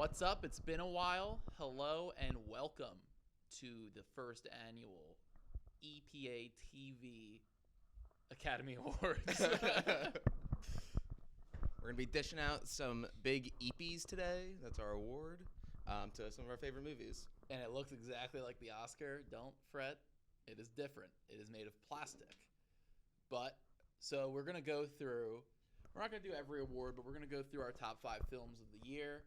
What's up? It's been a while. Hello and welcome to the first annual EPAtv Academy Awards. We're going to be dishing out some big EPs today. That's our award to some of our favorite movies. And it looks exactly like the Oscar. Don't fret. It is different. It is made of plastic. So we're going to go through, we're not going to do every award, but we're going to go through our top 5 films of the year,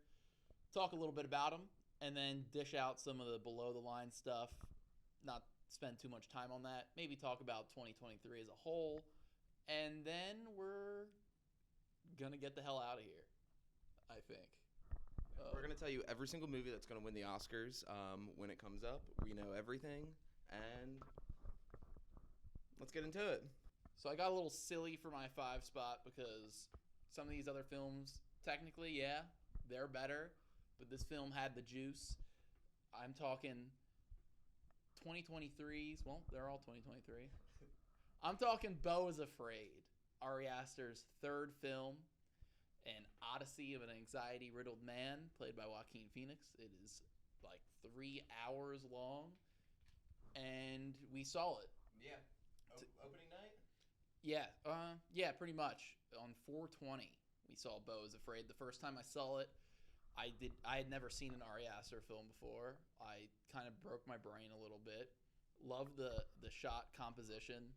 talk a little bit about them, and then dish out some of the below-the-line stuff, not spend too much time on that, maybe talk about 2023 as a whole, and then we're going to get the hell out of here, I think. We're going to tell you every single movie that's going to win the Oscars when it comes up. We know everything, and let's get into it. So I got a little silly for my 5 spot because some of these other films, technically, yeah, they're better, but this film had the juice. I'm talking 2023's, well, they're all 2023. I'm talking Beau Is Afraid, Ari Aster's 3rd film, an odyssey of an anxiety-riddled man, played by Joaquin Phoenix. It is like 3 hours long, and we saw it. Yeah. Opening night? Yeah, pretty much. On 4/20, we saw Beau Is Afraid. The first time I saw it, I had never seen an Ari Aster film before. I kind of broke my brain a little bit. Loved the shot composition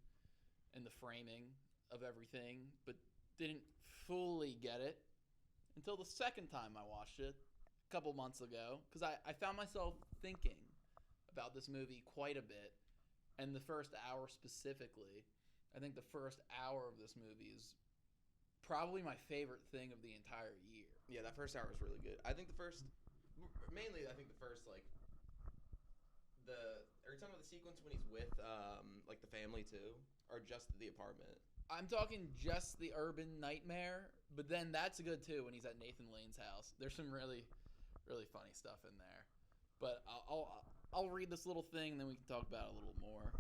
and the framing of everything, but didn't fully get it until the second time I watched it a couple months ago, because I found myself thinking about this movie quite a bit, and the first hour specifically. I think the first hour of this movie is probably my favorite thing of the entire year. Yeah, that first hour is really good. I think the first, are you talking about the sequence when he's with, the family too? Or just the apartment? I'm talking just the urban nightmare, but then that's good too when he's at Nathan Lane's house. There's some really, really funny stuff in there. But I'll read this little thing, and then we can talk about it a little more.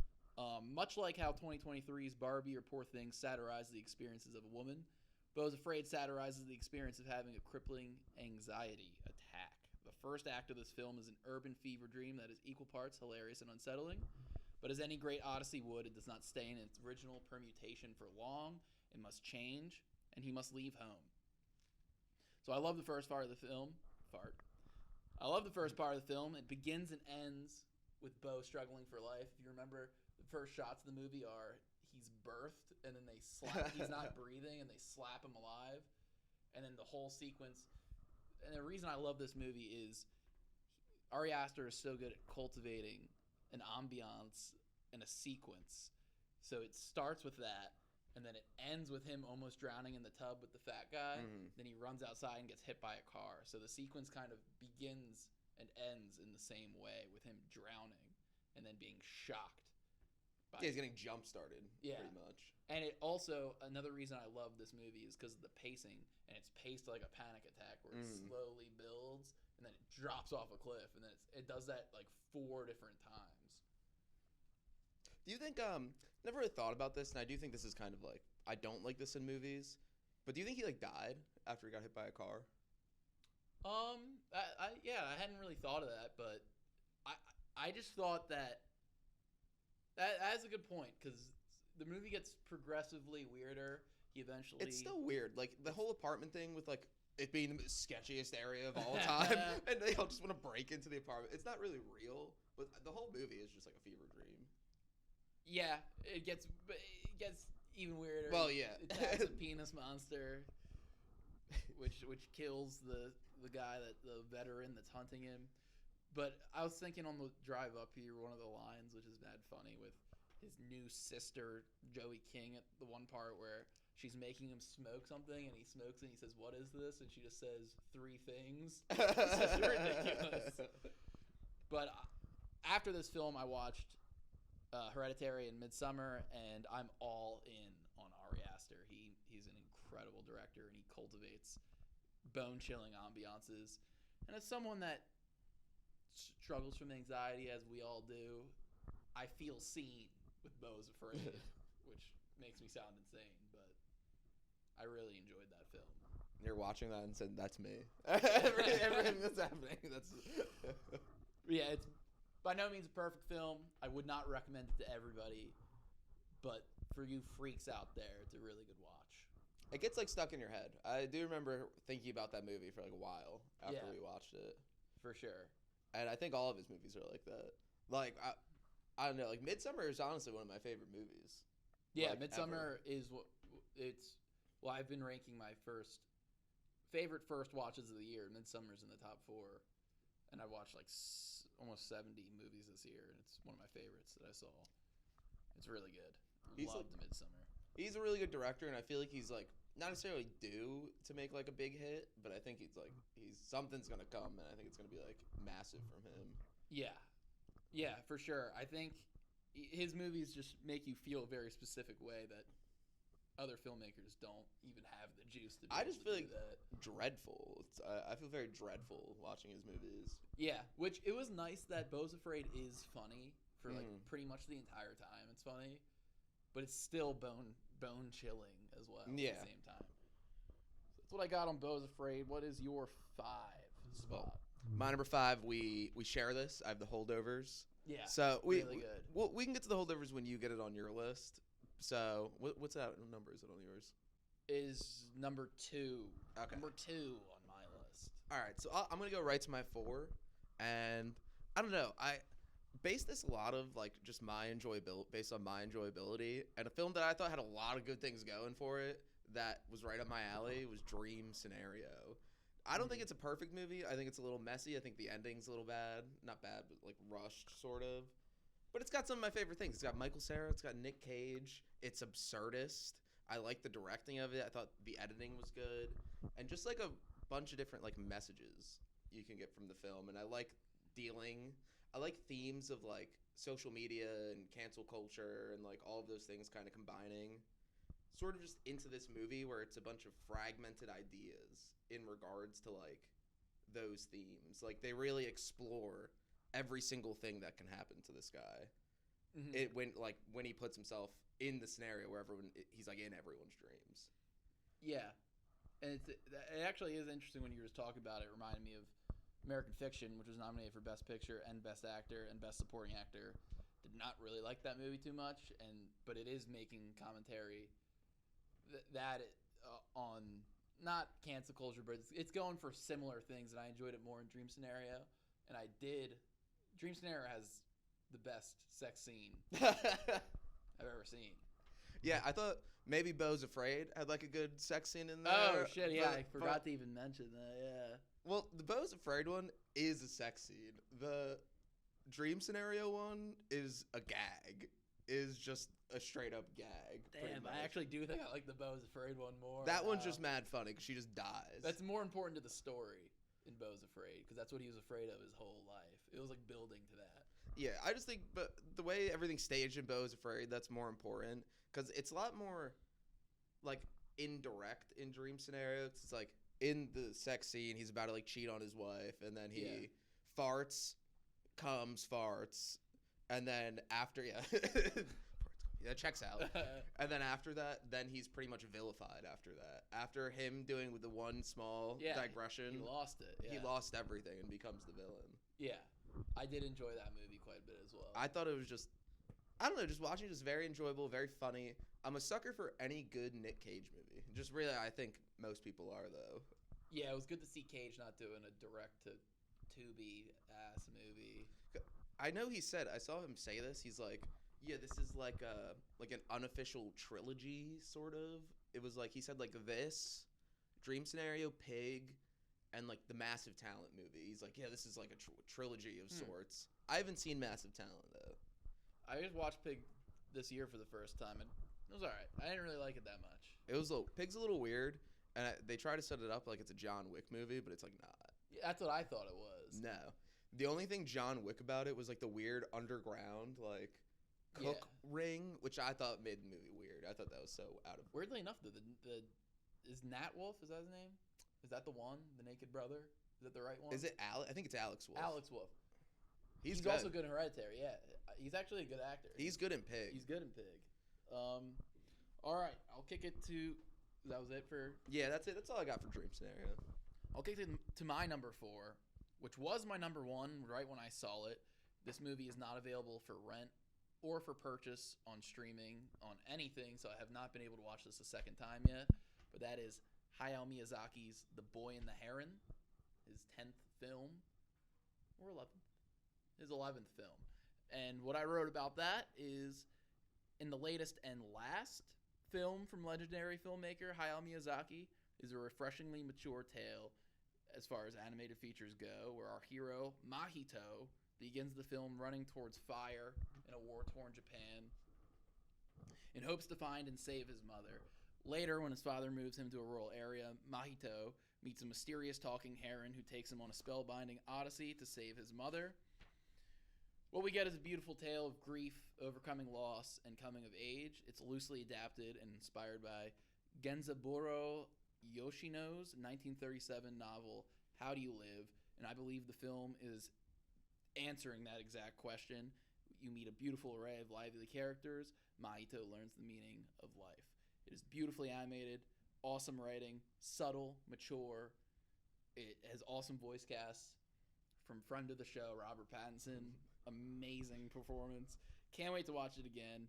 Much like how 2023's Barbie or Poor Things satirized the experiences of a woman, Beau Is Afraid satirizes the experience of having a crippling anxiety attack. The first act of this film is an urban fever dream that is equal parts hilarious and unsettling. But as any great odyssey would, it does not stay in its original permutation for long. It must change, and he must leave home. So I love the first part of the film. I love the first part of the film. It begins and ends with Beau struggling for life. If you remember, the first shots of the movie are he's birthed, and then they slap. He's not breathing, and they slap him alive. And then the whole sequence. And the reason I love this movie is Ari Aster is so good at cultivating an ambiance and a sequence. So it starts with that, and then it ends with him almost drowning in the tub with the fat guy. Mm-hmm. Then he runs outside and gets hit by a car. So the sequence kind of begins and ends in the same way, with him drowning and then being shocked. He's getting jump-started, pretty much. And it also, another reason I love this movie is because of the pacing, and it's paced like a panic attack where it slowly builds, and then it drops off a cliff, and then it does that like 4 different times. Do you think, never really thought about this, and I do think this is kind of like, I don't like this in movies, but do you think he died after he got hit by a car? I hadn't really thought of that, but I just thought that's a good point, because the movie gets progressively weirder. He eventually... It's still weird. The whole apartment thing with, it being the sketchiest area of all time, and they all just want to break into the apartment. It's not really real, but the whole movie is just like a fever dream. Yeah, it gets even weirder. Well, yeah. It attacks a penis monster, which kills the guy, the veteran that's hunting him. But I was thinking on the drive up here, one of the lines, which is mad funny, with his new sister, Joey King, at the one part where she's making him smoke something, and he smokes it, and he says, "What is this?" And she just says, 3 things. It's just ridiculous. But after this film, I watched Hereditary and Midsummer, and I'm all in on Ari Aster. He's an incredible director, and he cultivates bone-chilling ambiances. And as someone that struggles from anxiety, as we all do, I feel seen with Beau Is Afraid, which makes me sound insane, but I really enjoyed that film. You're watching that and said, "That's me." Everything that's happening. That's Yeah, it's by no means a perfect film. I would not recommend it to everybody, but for you freaks out there, it's a really good watch. it gets like stuck in your head. I do remember thinking about that movie for like a while after Yeah. we watched it, For sure. and I think all of his movies are like that. Like I don't know. Like Midsummer is honestly one of my favorite movies. Yeah, Like, Midsummer is what it's. Well, I've been ranking my favorite first watches of the year. Midsummer's in the top 4, and I watched like almost 70 movies this year, and it's one of my favorites that I saw. It's really good. He's Loved Midsummer. He's a really good director, and I feel like he's like not necessarily due to make like a big hit, but I think he's something's gonna come, and I think it's gonna be like massive from him. Yeah, for sure. I think his movies just make you feel a very specific way that other filmmakers don't even have the juice to. I just feel like that. dreadful. I feel very dreadful watching his movies. Yeah, which it was nice that Beau Is Afraid is funny for like Mm. pretty much the entire time. It's funny, but it's still bone chilling as well. Yeah. At the same time. So that's what I got on Beau Is Afraid. What is your 5 spot? My number 5, we share this. I have the Holdovers. Yeah. So really good. we can get to the Holdovers when you get it on your list. So what's that number? Is it on yours? Is number 2. Okay. Number 2 on my list. All right. So I'm gonna go right to my 4, and I don't know. I base this a lot of like just based on my enjoyability, and a film that I thought had a lot of good things going for it that was right up my alley was Dream Scenario. I don't think it's a perfect movie. I think it's a little messy. I think the ending's a little bad. Not bad, but like rushed, sort of. But it's got some of my favorite things. It's got Michael Cera. It's got Nick Cage. It's absurdist. I like the directing of it. I thought the editing was good. And just like a bunch of different like messages you can get from the film. And I like themes of like social media and cancel culture and like all of those things kind of combining sort of just into this movie where it's a bunch of fragmented ideas in regards to like those themes. Like they really explore every single thing that can happen to this guy. Mm-hmm. When he puts himself in the scenario where he's like in everyone's dreams. Yeah, and it actually is interesting when you were just talking about it. It reminded me of American Fiction, which was nominated for Best Picture and Best Actor and Best Supporting Actor. Did not really like that movie too much, but it is making commentary on not cancel culture, but it's going for similar things, and I enjoyed it more in Dream Scenario. And I did. Dream Scenario has the best sex scene I've ever seen. Yeah, I thought maybe Beau Is Afraid had like a good sex scene in there. Oh shit! Yeah, I forgot to even mention that. Yeah. Well, the Beau Is Afraid one is a sex scene. The Dream Scenario one is a gag. Is just a straight up gag. Damn, I actually do think I like the Beau Is Afraid one more. That one's just mad funny because she just dies. That's more important to the story in Beau Is Afraid because that's what he was afraid of his whole life. It was like building to that. Yeah, I just think, but the way everything's staged in Beau Is Afraid, that's more important because it's a lot more like indirect in Dream Scenario. It's like in the sex scene, he's about to like cheat on his wife, and then he farts, farts, and then after that checks out. And then after that, then he's pretty much vilified after that. After him doing with the one small digression, he lost it. Yeah. He lost everything and becomes the villain. Yeah, I did enjoy that movie quite a bit as well. I thought it was just, I don't know, just watching it is very enjoyable, very funny. I'm a sucker for any good Nick Cage movie. Just really, I think most people are, though. Yeah, it was good to see Cage not doing a direct-to-Tubi ass movie. I know he said, I saw him say this, he's like, yeah, this is like an unofficial trilogy, sort of. It was like, he said like this, Dream Scenario, Pig, and like the Massive Talent movie. He's like, yeah, this is like a trilogy of sorts. I haven't seen Massive Talent, though. I just watched Pig this year for the first time, and it was alright. I didn't really like it that much. Pig's a little weird, and they try to set it up like it's a John Wick movie, but it's like not. Yeah, that's what I thought it was. No. The only thing John Wick about it was like the weird underground, like, cook ring, which I thought made the movie weird. I thought that was so out of. Weirdly enough, is Nat Wolf? Is that his name? Is that the one? The naked brother? Is that the right one? Is it Alex? I think it's Alex Wolff. Alex Wolff. He's good. also good in Hereditary. Yeah, he's actually a good actor. He's good in Pig. He's good in Pig. All right, I'll kick it to. That was it for. Yeah, that's it. That's all I got for Dream Scenario. I'll kick it to my number 4. which was my number one right when I saw it. This movie is not available for rent or for purchase on streaming on anything, so I have not been able to watch this a second time yet. But that is Hayao Miyazaki's The Boy and the Heron, his 10th film, or 11th, his 11th film. And what I wrote about that is, in the latest and last film from legendary filmmaker Hayao Miyazaki is a refreshingly mature tale as far as animated features go, where our hero, Mahito, begins the film running towards fire in a war-torn Japan in hopes to find and save his mother. Later, when his father moves him to a rural area, Mahito meets a mysterious talking heron who takes him on a spellbinding odyssey to save his mother. What we get is a beautiful tale of grief, overcoming loss, and coming of age. It's loosely adapted and inspired by Genzaburo Yoshino's 1937 novel, How Do You Live? And I believe the film is answering that exact question. You meet a beautiful array of lively characters. Mahito learns the meaning of life. It is beautifully animated, awesome writing, subtle, mature. It has awesome voice casts from friend of the show, Robert Pattinson. Amazing performance. Can't wait to watch it again.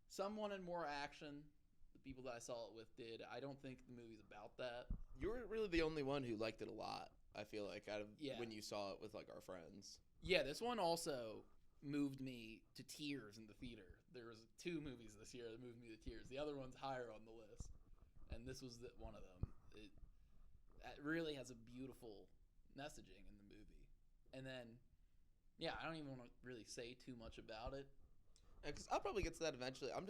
Some wanted more action. The people that I saw it with did. I don't think the movie's about that. You were really the only one who liked it a lot, I feel like, out of when you saw it with like our friends. Yeah, this one also moved me to tears in the theater. There was 2 movies this year that moved me to tears. The other one's higher on the list, and this was one of them. It really has a beautiful messaging in the movie. And then, yeah, I don't even want to really say too much about it. Because I'll probably get to that eventually. I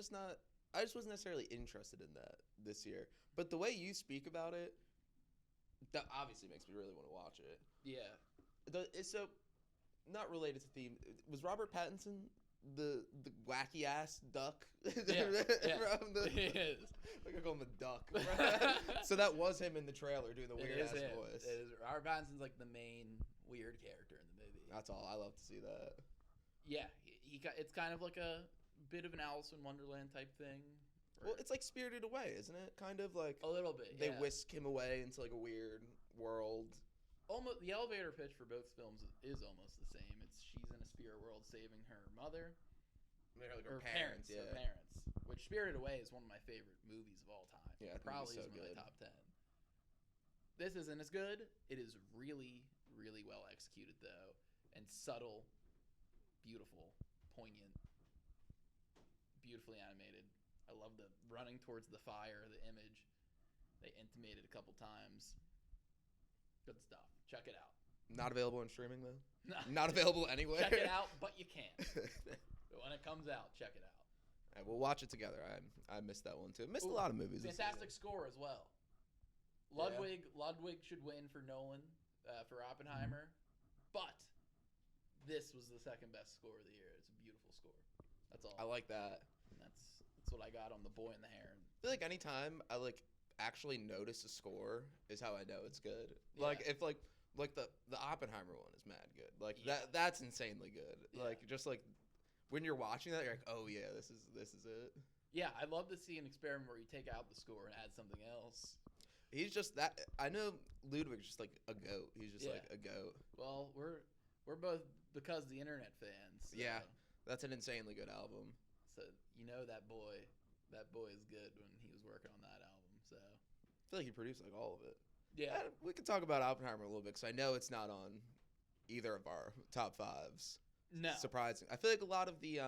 just wasn't necessarily interested in that this year. But the way you speak about it, that obviously makes me really want to watch it. Yeah. So, not related to theme, was Robert Pattinson the wacky ass duck? Yeah. He is. Like I call him a duck. So that was him in the trailer doing the weird ass voice. It is. Robert Pattinson's like the main weird character in the movie. That's all. I love to see that. Yeah, it's kind of like a bit of an Alice in Wonderland type thing. Well, it's like Spirited Away, isn't it? Kind of like a little bit. They whisk him away into like a weird world. Almost the elevator pitch for both films is almost the same. It's she's in a spirit world saving her mother, Like her parents. Yeah. Her parents. Which Spirited Away is one of my favorite movies of all time. Yeah, probably so is one good. of my top 10. This isn't as good. It is really, really well executed though, and subtle, beautiful, poignant, beautifully animated. I love the running towards the fire, the image. They intimated a couple times. Good stuff. Check it out. Not available on streaming though. Not available anywhere. Check it out, but you can't. But when it comes out, check it out. All right, we'll watch it together. I missed that one too. Missed a lot of movies. Fantastic score as well. Ludwig should win for Nolan for Oppenheimer, but this was the second best score of the year. It's a beautiful score. That's all. I like that. And that's what I got on The Boy and the Heron. I feel like anytime I like actually notice a score is how I know it's good. Yeah. Like if like the Oppenheimer one is mad good. Like that's insanely good. Yeah. Like just like when you're watching that, you're like, oh yeah, this is it. Yeah, I'd love to see an experiment where you take out the score and add something else. He's just that. I know Ludwig's just like a goat. He's just like a goat. Well, we're both because the internet fans. So. Yeah, that's an insanely good album. So you know that boy is good when he was working on that album. So I feel like he produced like all of it. Yeah, we can talk about Oppenheimer a little bit because I know it's not on either of our top 5s. No, surprising. I feel like a lot of the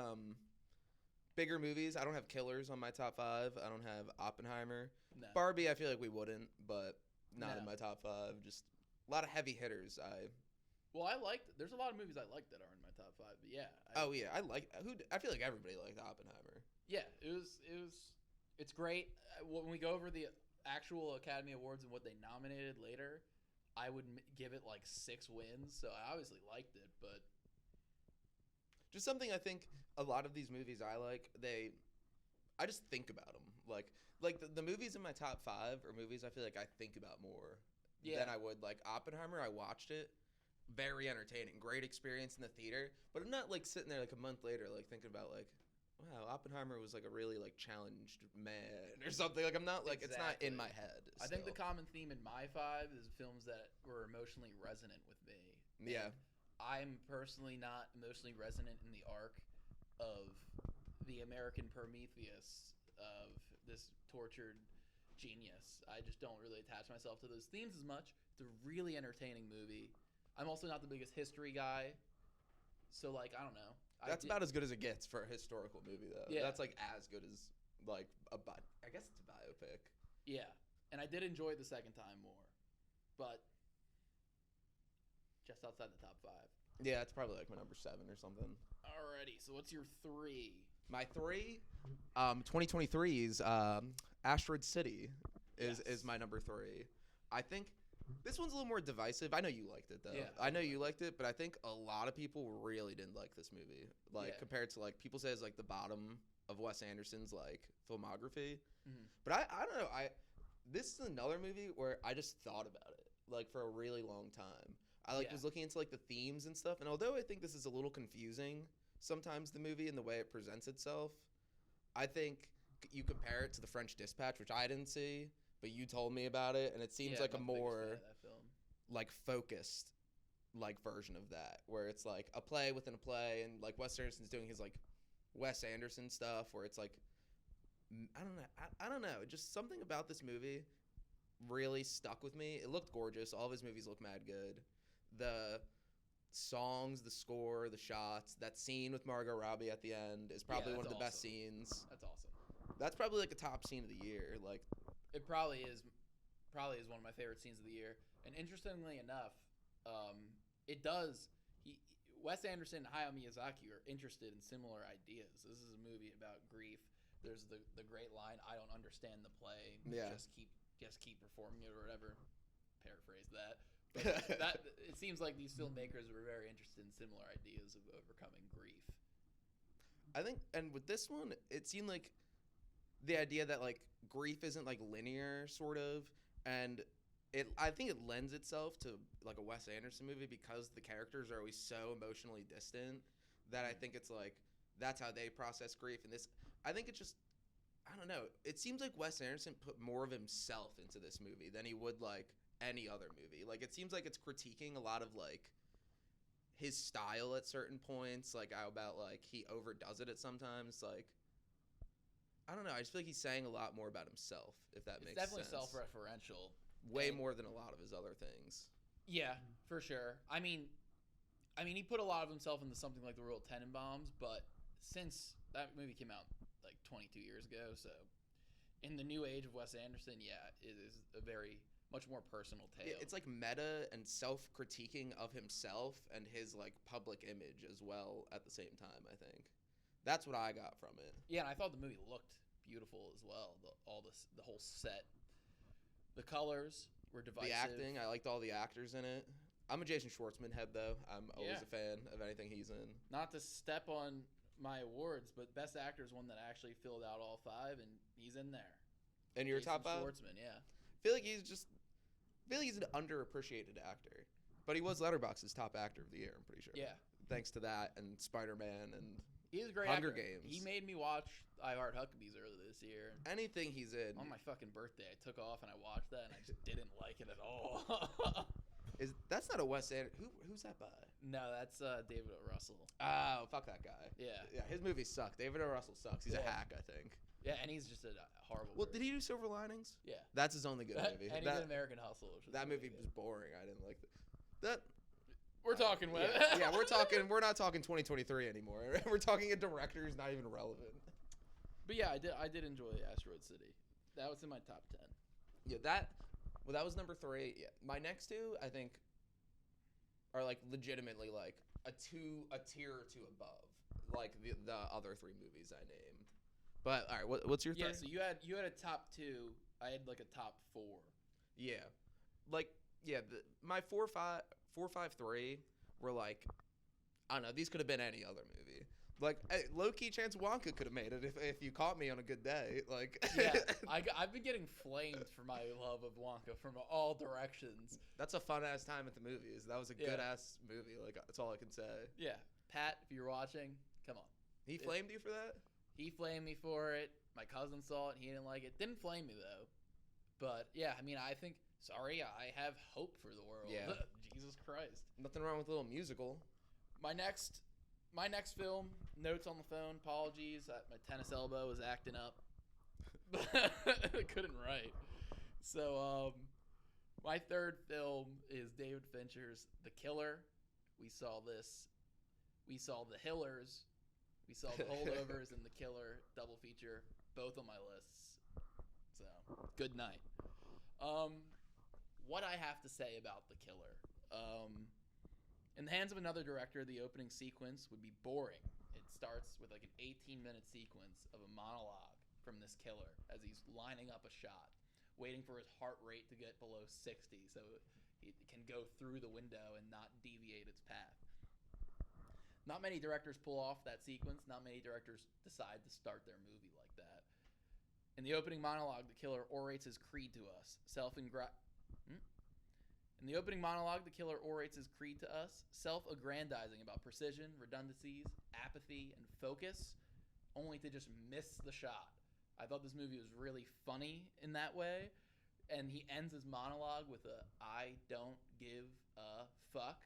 bigger movies. I don't have Killers on my top 5. I don't have Oppenheimer. No. Barbie, I feel like we wouldn't, but not in my top 5. Just a lot of heavy hitters. There's a lot of movies I like that are in my top 5. But yeah. I feel like everybody liked Oppenheimer. Yeah, it's great. When we go over the actual Academy Awards and what they nominated later, I would give it like 6 wins. So I obviously liked it, but just something I think a lot of these movies I like, I just think about them. Like the movies in my top 5 are movies I feel like I think about more than I would. Like Oppenheimer, I watched it. Very entertaining. Great experience in the theater. But I'm not like sitting there like a month later like thinking about like, wow, Oppenheimer was like a really like challenged man or something. Like I'm not like, It's not in my head. I think the common theme in my 5 is films that were emotionally resonant with me. Yeah. I'm personally not emotionally resonant in the arc of the American Prometheus of this tortured genius. I just don't really attach myself to those themes as much. It's a really entertaining movie. I'm also not the biggest history guy, so like I don't know. That's about as good as it gets for a historical movie, though. Yeah. That's like as good as like I guess it's a biopic. Yeah, and I did enjoy it the second time more, but just outside the top 5. Yeah, it's probably like my number 7 or something. Alrighty, so what's your 3? My 3, 2023's Asteroid City is my number 3. I think this one's a little more divisive. I know you liked it though. Yeah, I know you liked it, but I think a lot of people really didn't like this movie. Like compared to like people say it's like the bottom of Wes Anderson's like filmography. Mm-hmm. But I don't know. This is another movie where I just thought about it like for a really long time. I was looking into like the themes and stuff, and although I think this is a little confusing sometimes, the movie and the way it presents itself, I think you compare it to The French Dispatch, which I didn't see, but you told me about it, and it seems like a more like focused like version of that, where it's like a play within a play, and like Wes Anderson's doing his like Wes Anderson stuff, where it's like I don't know, just something about this movie really stuck with me. It looked gorgeous. All of his movies look mad good. The songs, the score, the shots, that scene with Margot Robbie at the end is probably one of the best scenes. That's awesome. That's probably like a top scene of the year. Like it probably is one of my favorite scenes of the year. And interestingly enough, Wes Anderson and Hayao Miyazaki are interested in similar ideas. This is a movie about grief. There's the great line, "I don't understand the play. Yeah. Just keep performing it," or whatever. Paraphrase that. But it seems like these filmmakers were very interested in similar ideas of overcoming grief. I think, and with this one, it seemed like the idea that like grief isn't like linear, sort of, and I think it lends itself to like a Wes Anderson movie because the characters are always so emotionally distant that I think it's like that's how they process grief. And this, I think it's just, I don't know. It seems like Wes Anderson put more of himself into this movie than he would like any other movie. Like it seems like it's critiquing a lot of like his style at certain points, like how about like he overdoes it at sometimes. Like I don't know, I just feel like he's saying a lot more about himself, if that makes sense. It's definitely self-referential. Way more than a lot of his other things. Yeah, for sure. I mean he put a lot of himself into something like The Royal Tenenbaums, but since that movie came out like 22 years ago, so in the new age of Wes Anderson, it is a very much more personal tale. Yeah, it's like meta and self-critiquing of himself and his like public image as well at the same time, I think. That's what I got from it. Yeah, and I thought the movie looked beautiful as well. The whole set. The colors were divisive. The acting, I liked all the actors in it. I'm a Jason Schwartzman head though. I'm always a fan of anything he's in. Not to step on my awards, but Best Actor is one that actually filled out all 5, and he's in there. And your top 5? Schwartzman, yeah. I feel like he's an underappreciated actor, but he was Letterboxd's top actor of the year. I'm pretty sure. Yeah. Thanks to that and Spider-Man and he's a great Hunger actor. Games. He made me watch I Heart Huckabees earlier this year. Anything he's in. On my fucking birthday, I took off and I watched that, and I just didn't like it at all. That's not a Wes Anderson. Who's that by? No, that's David O. Russell. Oh, fuck that guy. Yeah. Yeah, his movies suck. David O. Russell sucks. He's a hack, I think. Yeah, and he's just a horrible Well, person. did he do Silver Linings? Yeah. That's his only good movie. And he's in American Hustle. That movie was boring. I didn't like that. We're talking with. Yeah, we're not talking 2023 anymore. We're talking a director who's not even relevant. But yeah, I did enjoy Asteroid City. That was in my top 10. Yeah, that was number 3. Yeah. My next 2, I think, are like legitimately like a tier or 2 above like the other 3 movies I named. But all right, what's your 3? Yeah, so you had a top 2. I had like a top 4. Yeah, like my 4, 5, 3 were like, I don't know. These could have been any other movie. Like low key chance Wonka could have made it if you caught me on a good day. Like yeah, I've been getting flamed for my love of Wonka from all directions. That's a fun ass time at the movies. That was a good ass movie. Like that's all I can say. Yeah, Pat, if you're watching, come on. He flamed you for that? He flamed me for it. My cousin saw it. He didn't like it. Didn't flame me though. But yeah, I mean, I think. Sorry, I have hope for the world. Yeah. Jesus Christ. Nothing wrong with a little musical. My next film, notes on the phone. Apologies, my tennis elbow was acting up. I couldn't write. So, my third film is David Fincher's The Killer. We saw The Hillers. We saw The Holdovers and The Killer double feature, both on my lists. So, good night. What I have to say about The Killer. In the hands of another director, the opening sequence would be boring. It starts with like an 18-minute sequence of a monologue from this killer as he's lining up a shot, waiting for his heart rate to get below 60 so it can go through the window and not deviate its path. Not many directors pull off that sequence. Not many directors decide to start their movie like that. In the opening monologue, the killer orates his creed to us. In the opening monologue, the killer orates his creed to us, self-aggrandizing about precision, redundancies, apathy, and focus, only to just miss the shot. I thought this movie was really funny in that way, and he ends his monologue with a "I don't give a fuck,"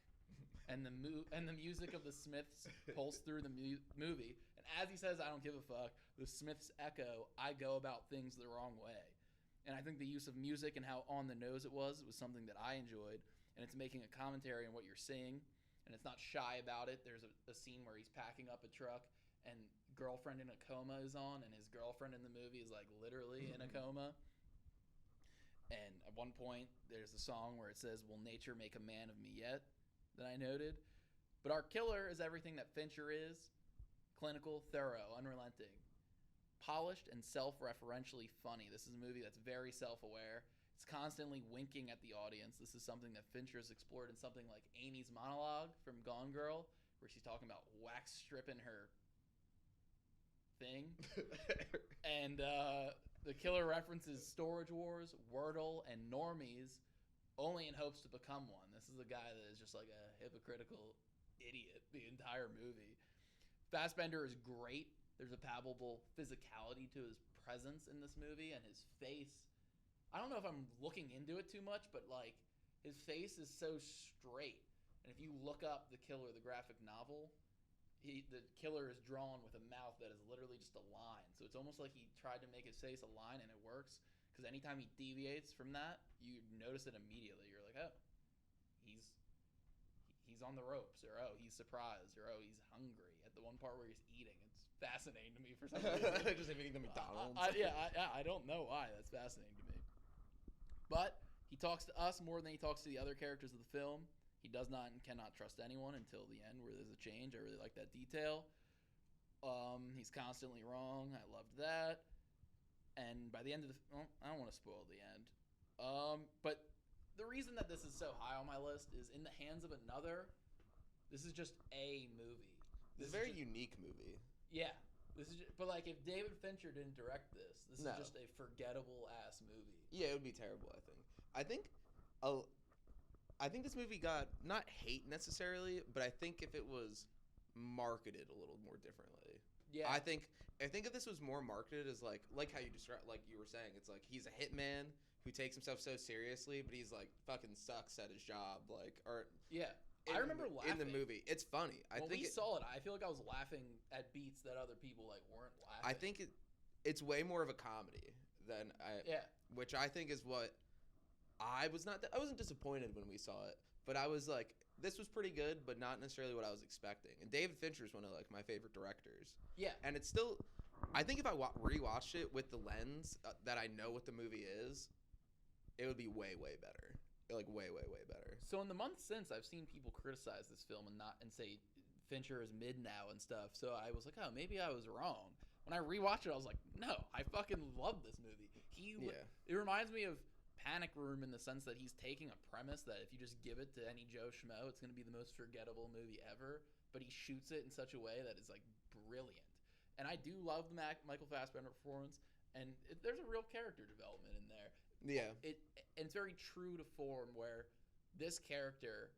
and the music of the Smiths pulls through the movie. And as he says, "I don't give a fuck," the Smiths echo, "I go about things the wrong way." And I think the use of music and how on the nose it was something that I enjoyed. And it's making a commentary on what you're seeing. And it's not shy about it. There's a scene where he's packing up a truck and Girlfriend in a Coma is on. And his girlfriend in the movie is like literally in a coma. And at one point, there's a song where it says, "Will nature make a man of me yet?" that I noted. But our killer is everything that Fincher is. Clinical, thorough, unrelenting. Polished and self-referentially funny. This is a movie that's very self-aware. It's constantly winking at the audience. This is something that Fincher has explored in something like Amy's monologue from Gone Girl, where she's talking about wax stripping her thing. And the killer references Storage Wars, Wordle, and Normies, only in hopes to become one. This is a guy that is just like a hypocritical idiot the entire movie. Fassbender is great. There's a palpable physicality to his presence in this movie, and his face. I don't know if I'm looking into it too much, but like his face is so straight. And if you look up The Killer, the graphic novel, the killer is drawn with a mouth that is literally just a line. So it's almost like he tried to make his face a line, and it works. Because anytime he deviates from that, you notice it immediately. You're like, oh, he's on the ropes, or oh, he's surprised, or oh, he's hungry. At the one part where he's eating, it's fascinating to me for some reason. Just eating the McDonald's. I don't know why. That's fascinating to me. But he talks to us more than he talks to the other characters of the film. He does not and cannot trust anyone until the end where there's a change. I really like that detail. He's constantly wrong. I loved that. And by the end of I don't want to spoil the end. But the reason that this is so high on my list is in the hands of another. This is just a movie. It's a very unique movie. Yeah. But like if David Fincher didn't direct this is just a forgettable ass movie. Yeah, it would be terrible, I think. I think this movie got not hate necessarily, but I think if it was marketed a little more differently. Yeah. I think if this was more marketed as like how you described, like you were saying, it's like he's a hitman who takes himself so seriously, but he's like fucking sucks at his job, like yeah. I remember laughing in the movie. It's funny. We saw it. I feel like I was laughing at beats that other people like weren't laughing. I think it's way more of a comedy than which I think is what I wasn't disappointed when we saw it, but I was like, this was pretty good, but not necessarily what I was expecting. And David Fincher is one of like my favorite directors. Yeah, and it's still, I think if I rewatched it with the lens that I know what the movie is, it would be way better. Like way better. So in the months since, I've seen people criticize this film and say Fincher is mid now and stuff. So I was like, oh, maybe I was wrong. When I rewatched it, I was like, no, I fucking love this movie. It reminds me of Panic Room in the sense that he's taking a premise that if you just give it to any Joe Schmo, it's going to be the most forgettable movie ever. But he shoots it in such a way that is like brilliant. And I do love the Michael Fassbender performance, and there's a real character development in there. Yeah. It's very true to form where this character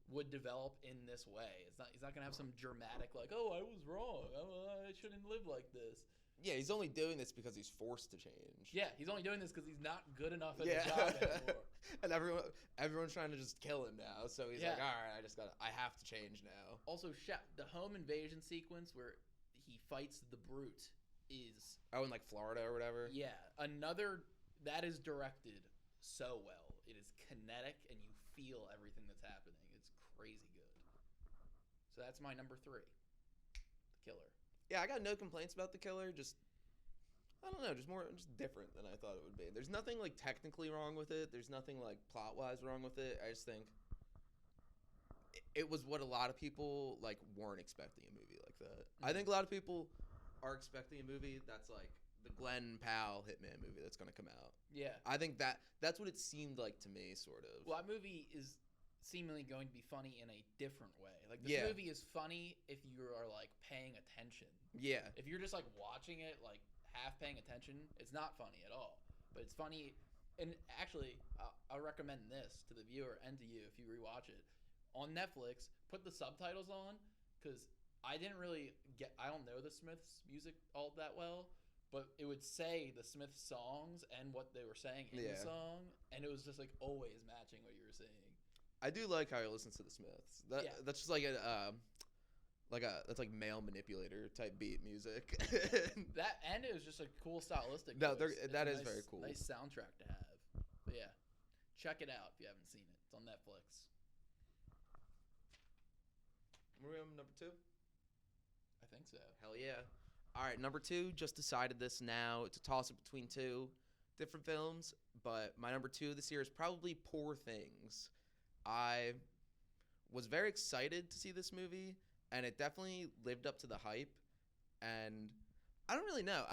would develop in this way. He's not going to have some dramatic like, oh, I was wrong. I shouldn't live like this. Yeah, he's only doing this because he's forced to change. Yeah, he's only doing this because he's not good enough at the job anymore. and everyone's trying to just kill him now. So he's Yeah. like, all right, I have to change now. Also, the home invasion sequence where he fights the Brute is Oh, in like Florida or whatever. another that is directed so well. It is kinetic and you feel everything that's happening. It's crazy good. So that's my number 3, The Killer. Yeah, I got no complaints about The Killer. Just I don't know, just different than I thought it would be. There's nothing like technically wrong with it. There's nothing like plot wise wrong with it. I just think it was what a lot of people like weren't expecting a movie like that. Mm-hmm. I think a lot of people are expecting a movie that's like the Glenn Powell Hitman movie that's going to come out. Yeah. I think that's what it seemed like to me, sort of. Well, that movie is seemingly going to be funny in a different way. Like, this movie is funny if you are, like, paying attention. Yeah. If you're just, like, watching it, like, half paying attention, it's not funny at all. But it's funny. And actually, I'll recommend this to the viewer and to you if you rewatch it. On Netflix, put the subtitles on, because I don't know the Smiths' music all that well. But it would say the Smiths songs and what they were saying in the song, and it was just like always matching what you were saying. I do like how he listens to the Smiths. That's just like that's like male manipulator type beat music. That and it was just a cool stylistic. No, that is nice, very cool. Nice soundtrack to have. But yeah, check it out if you haven't seen it. It's on Netflix. Were we on number 2? I think so. Hell yeah. All right, number 2, just decided this now. It's a toss-up between 2 different films, but my number 2 this year is probably Poor Things. I was very excited to see this movie, and it definitely lived up to the hype, and I don't really know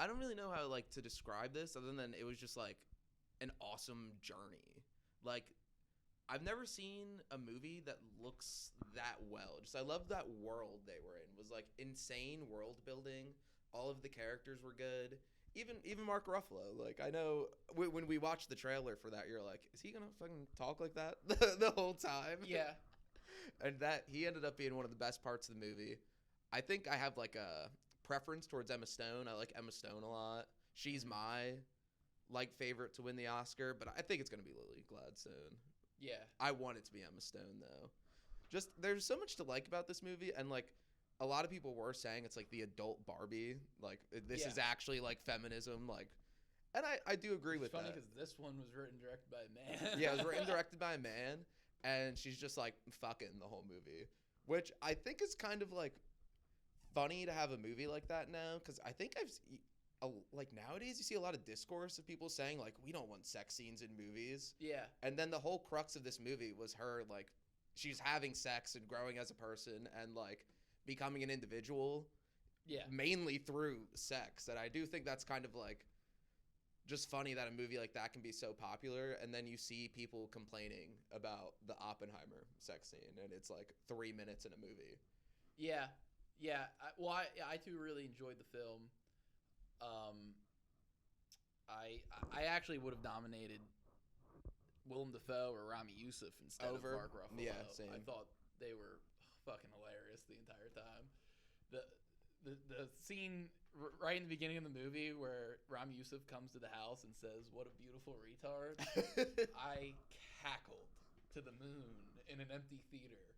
how like to describe this other than it was just like an awesome journey. Like, I've never seen a movie that looks that well. Just I love that world they were in. It was like insane world building. All of the characters were good. Even Mark Ruffalo. Like, I know when we watched the trailer for that, you're like, is he gonna fucking talk like that the whole time? Yeah. And that he ended up being one of the best parts of the movie. I think I have like a preference towards Emma Stone. I like Emma Stone a lot. She's my favorite to win the Oscar, but I think it's gonna be Lily Gladstone. Yeah. I want it to be Emma Stone though. Just there's so much to like about this movie, and like a lot of people were saying it's like the adult Barbie. Like this is actually like feminism. Like, and I do agree with that. It's funny because this one was written and directed by a man. Yeah, it was written and directed by a man, and she's just like fucking the whole movie, which I think is kind of like funny to have a movie like that now, because I think like nowadays you see a lot of discourse of people saying like we don't want sex scenes in movies. Yeah. And then the whole crux of this movie was her like she's having sex and growing as a person and like becoming an individual. Yeah. Mainly through sex. And I do think that's kind of like just funny that a movie like that can be so popular, and then you see people complaining about the Oppenheimer sex scene and it's like 3 minutes in a movie. Yeah. Yeah. I too really enjoyed the film. I actually would have nominated Willem Dafoe or Rami Youssef instead of Mark Ruffalo. Yeah, same. I thought they were fucking hilarious the entire time. The scene right in the beginning of the movie where Rami Youssef comes to the house and says, "What a beautiful retard," I cackled to the moon in an empty theater.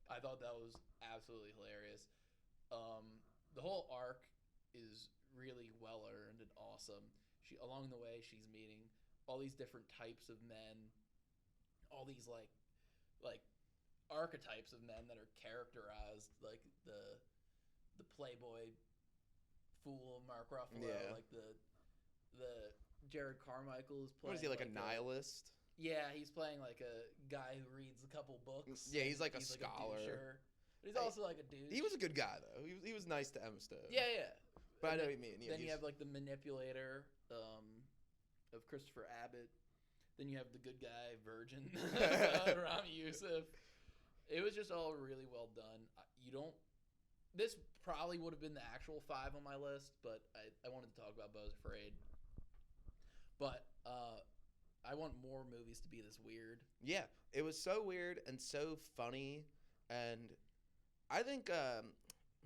I thought that was absolutely hilarious. The whole arc is really well earned and awesome. Along the way, she's meeting all these different types of men, all these like archetypes of men that are characterized, like the playboy fool Mark Ruffalo, like the Jared Carmichael is playing. What is he, like a nihilist? Yeah, he's playing like a guy who reads a couple books. Yeah, he's like a scholar. But he's also like a dude. He was a good guy though. He was nice to Emma Stone. Yeah, yeah. But I know what you mean. Yeah, then you have like the manipulator of Christopher Abbott. Then you have the good guy Virgin, Rami Youssef. It was just all really well done. This probably would have been the actual 5 on my list, but I wanted to talk about Beau Is Afraid. But I want more movies to be this weird. Yeah, it was so weird and so funny, and I think oh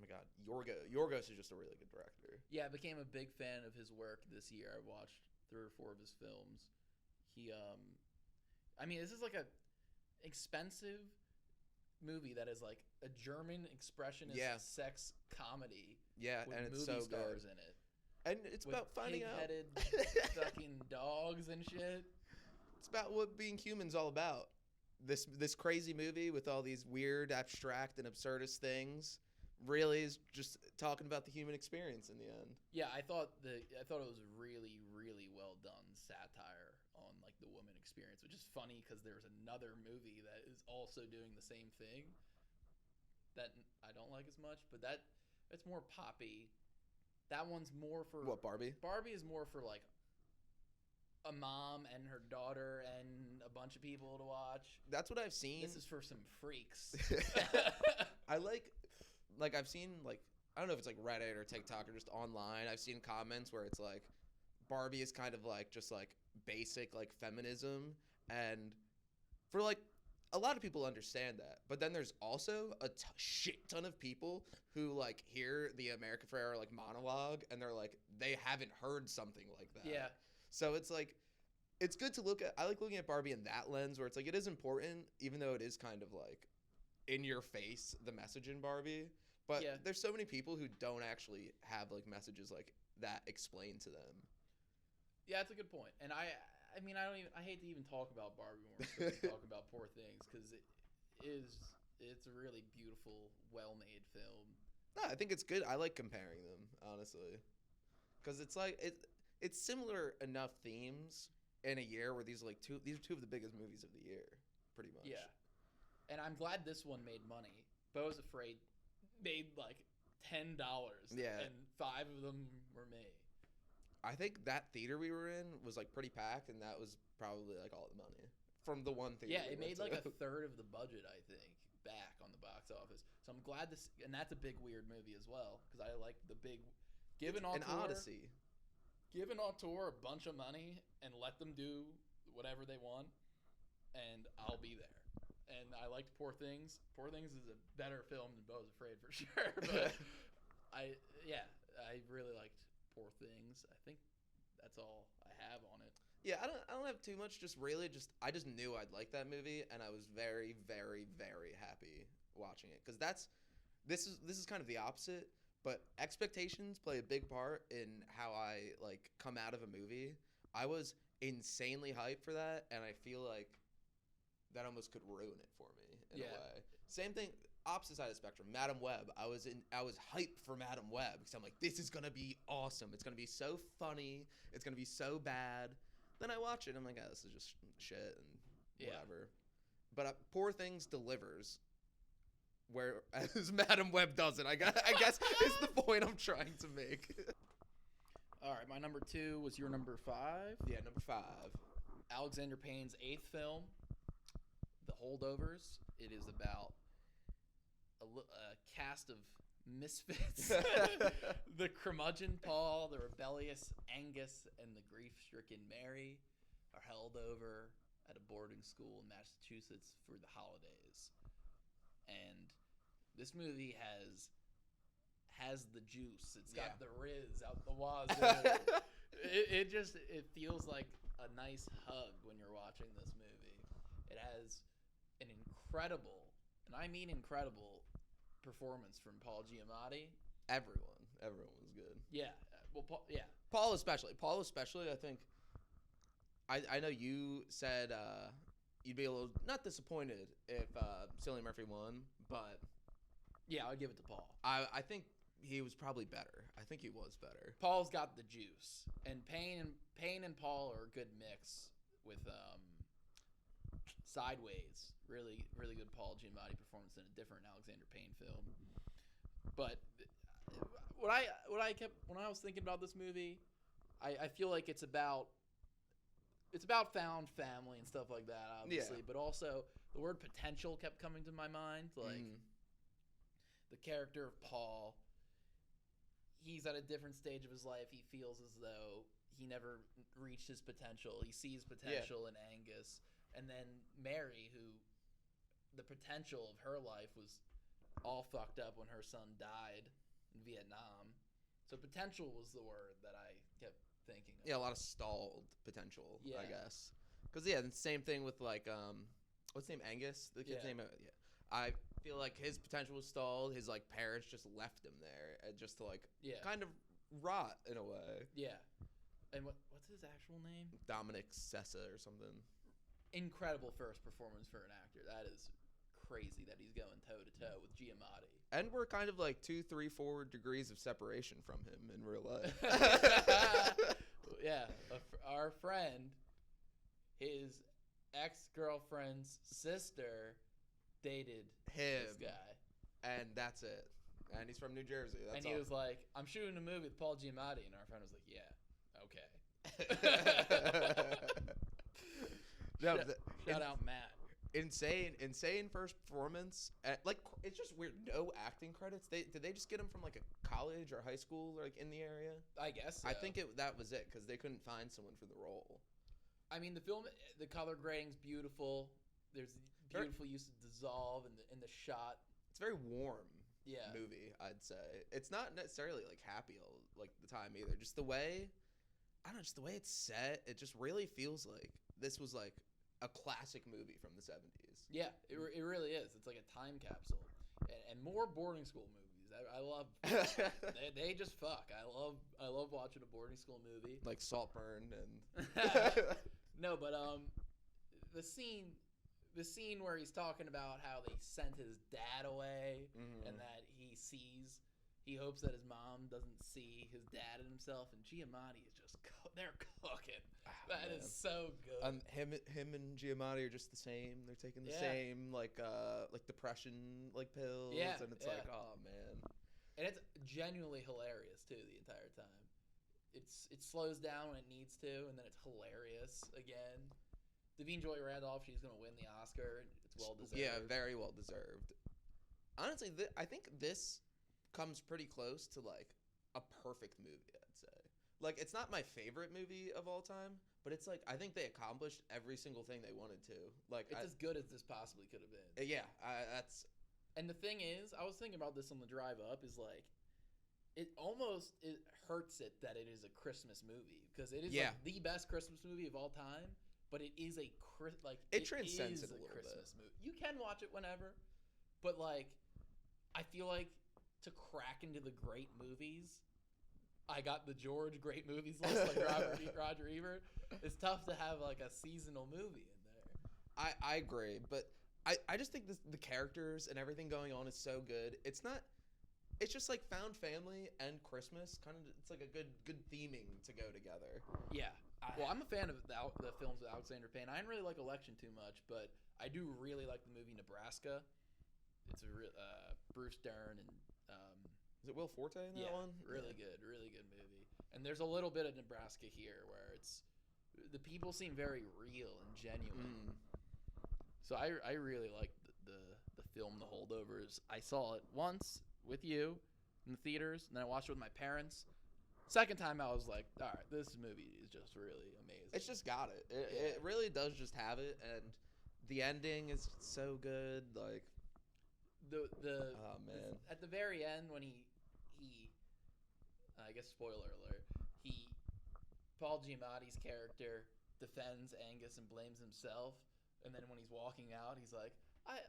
my God, Yorgos is just a really good director. Yeah, I became a big fan of his work this year. I watched 3 or 4 of his films. I mean, this is like a expensive movie that is like a German expressionist sex comedy. Yeah, with and it's movie so stars good. in it. And it's With about finding out. pig-headed fucking dogs and shit. It's about what being human's all about. This crazy movie with all these weird, abstract, and absurdist things really is just talking about the human experience in the end. Yeah, I thought it was really, really well done satire on like the woman experience, which is funny because there's another movie that is also doing the same thing that I don't like as much, but it's more poppy. That one's more for What, Barbie? Barbie is more for like a mom and her daughter and a bunch of people to watch. That's what I've seen. This is for some freaks. I like I've seen like I don't know if it's like Reddit or TikTok or just online. I've seen comments where it's like Barbie is kind of like just like basic like feminism, and for like a lot of people understand that, but then there's also a shit ton of people who like hear the America Ferrera like monologue and they're like they haven't heard something like that. Yeah. So it's like it's good to look at. I like looking at Barbie in that lens where it's like it is important, even though it is kind of like in your face the message in Barbie. But there's so many people who don't actually have like messages like that explained to them. Yeah, that's a good point. And I mean, I hate to even talk about Barbie more than talk about Poor Things, because it's a really beautiful, well-made film. No, I think it's good. I like comparing them, honestly, because it's like it's similar enough themes in a year where these are two of the biggest movies of the year, pretty much. Yeah, and I'm glad this one made money. Beau Is Afraid made like $10. Yeah, and 5 of them were me. I think that theater we were in was like pretty packed, and that was probably like all the money from the one theater. Yeah, it made like a third of the budget, I think, back on the box office. So I'm glad this, and that's a big weird movie as well, because I like the big an Odyssey. Give an auteur a bunch of money and let them do whatever they want, and I'll be there. And I liked Poor Things. Poor Things is a better film than Beau Is Afraid for sure. But I really liked Poor Things. I think that's all I have on it. Yeah, I don't have too much. I just knew I'd like that movie, and I was very, very, very happy watching it, because this is kind of the opposite. But expectations play a big part in how I like come out of a movie. I was insanely hyped for that, and I feel like that almost could ruin it for me in a way. Same thing, opposite side of the spectrum. Madam Web. I was hyped for Madam Web because I'm like, this is gonna be awesome. It's gonna be so funny. It's gonna be so bad. Then I watch it and I'm like, oh, this is just shit and whatever. But Poor Things delivers, whereas Madam Web doesn't. I guess is the point I'm trying to make. All right, my number 2 was your number 5. Yeah, number 5. Alexander Payne's 8th film, The Holdovers. It is about a cast of misfits. The curmudgeon Paul, the rebellious Angus, and the grief-stricken Mary are held over at a boarding school in Massachusetts for the holidays. And this movie has the juice. It's got the Riz out the wazoo. it feels like a nice hug when you're watching this movie. It has an incredible, and I mean incredible, performance from Paul Giamatti. Everyone was good. Yeah. Well, Paul especially. I think. I know you said you'd be a little not disappointed if Cillian Murphy won, but yeah, I'll give it to Paul. I think he was probably better. I think he was better. Paul's got the juice, and Payne and Paul are a good mix with Sideways. Really, really good Paul Giamatti performance in a different Alexander Payne film. But when I was thinking about this movie, I feel like it's about found family and stuff like that, obviously, but also the word potential kept coming to my mind. Like the character of Paul, he's at a different stage of his life. He feels as though he never reached his potential. He sees potential in Angus. And then Mary, who the potential of her life was all fucked up when her son died in Vietnam. So potential was the word that I kept thinking of. Yeah, a lot of stalled potential, I guess. Because yeah, the same thing with like what's his name, Angus? The kid's name. Yeah, I feel like his potential was stalled. His like parents just left him there, just to like kind of rot in a way. Yeah. And what's his actual name? Dominic Sessa or something. Incredible first performance for an actor. That is crazy that he's going toe to toe with Giamatti. And we're kind of like 2, 3, 4 degrees of separation from him in real life. Yeah, our friend, his ex-girlfriend's sister dated this guy. And that's it. And he's from New Jersey. That's he was like, I'm shooting a movie with Paul Giamatti. And our friend was like, yeah, okay. No, shout out Matt. Insane first performance. Like, it's just weird. No acting credits. Did they just get him from like a college or high school, like in the area? I guess so. I think that was it because they couldn't find someone for the role. I mean, the film, the color grading's beautiful. There's beautiful use of dissolve in the shot. It's very warm. Yeah. Movie, I'd say. It's not necessarily like happy all like the time either. Just the way, I don't know, just the way it's set. It just really feels like this was like a classic movie from the 70s. Yeah, it really is. It's like a time capsule. And more boarding school movies. I love. they just fuck. I love watching a boarding school movie. Like Saltburn and. No, but the scene where he's talking about how they sent his dad away and that he hopes that his mom doesn't see his dad in himself, and Giamatti is just they're cooking. That is so good. Him and Giamatti are just the same. They're taking the same like depression like pills, and it's like, oh man. And it's genuinely hilarious too the entire time. It slows down when it needs to, and then it's hilarious again. Davine Joy Randolph, she's gonna win the Oscar. It's well deserved. Yeah, very well deserved. Honestly, I think this comes pretty close to like a perfect movie. I'd say. Like, it's not my favorite movie of all time, but it's like I think they accomplished every single thing they wanted to. Like, it's as good as this possibly could have been. Yeah, that's. And the thing is, I was thinking about this on the drive up. Is like, it hurts it that it is a Christmas movie because it is like the best Christmas movie of all time. But it is it transcends is it a little Christmas bit. movie. You can watch it whenever, but like, I feel like to crack into the great movies, I got the George great movies list like Roger Ebert. It's tough to have like a seasonal movie in there. I agree, but I just think the characters and everything going on is so good. It's just like found family and Christmas. Kind of, it's like a good theming to go together. Yeah. Well, I'm a fan of the films with Alexander Payne. I didn't really like Election too much, but I do really like the movie Nebraska. It's a Bruce Dern and is it Will Forte in that one? Really good movie. And there's a little bit of Nebraska here where it's the people seem very real and genuine. So I really like the film The Holdovers. I saw it once with you in the theaters, and then I watched it with my parents. Second time I was like, all right, this movie is just really amazing. It's just got it. It really does just have it, and the ending is so good. Like oh man, at the very end when he I guess spoiler alert, Paul Giamatti's character defends Angus and blames himself, and then when he's walking out, he's like,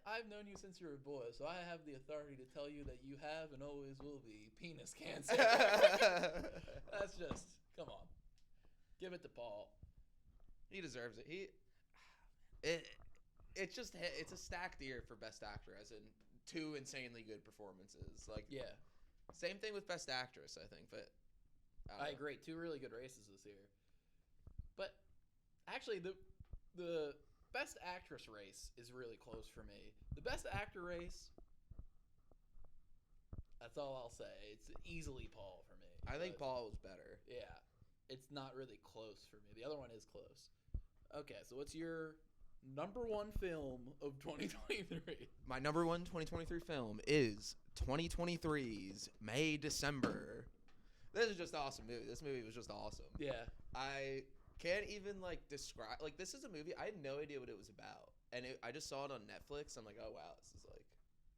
I've known you since you were a boy, so I have the authority to tell you that you have and always will be penis cancer. That's just, come on. Give it to Paul. He deserves it. It's a stacked year for Best Actor, as in 2 insanely good performances. Like, yeah. Same thing with Best Actress, I think, but I agree. 2 really good races this year. But actually, the Best Actress race is really close for me. The Best Actor race, that's all I'll say. It's easily Paul for me. I think Paul was better. Yeah. It's not really close for me. The other one is close. Okay, so what's your number 1 film of 2023? My number 1 2023 film is 2023's May December. This is just an awesome movie. This movie was just awesome. Yeah. I can't even like describe, like, this is a movie I had no idea what it was about, and I just saw it on Netflix. I'm like, oh wow, this is like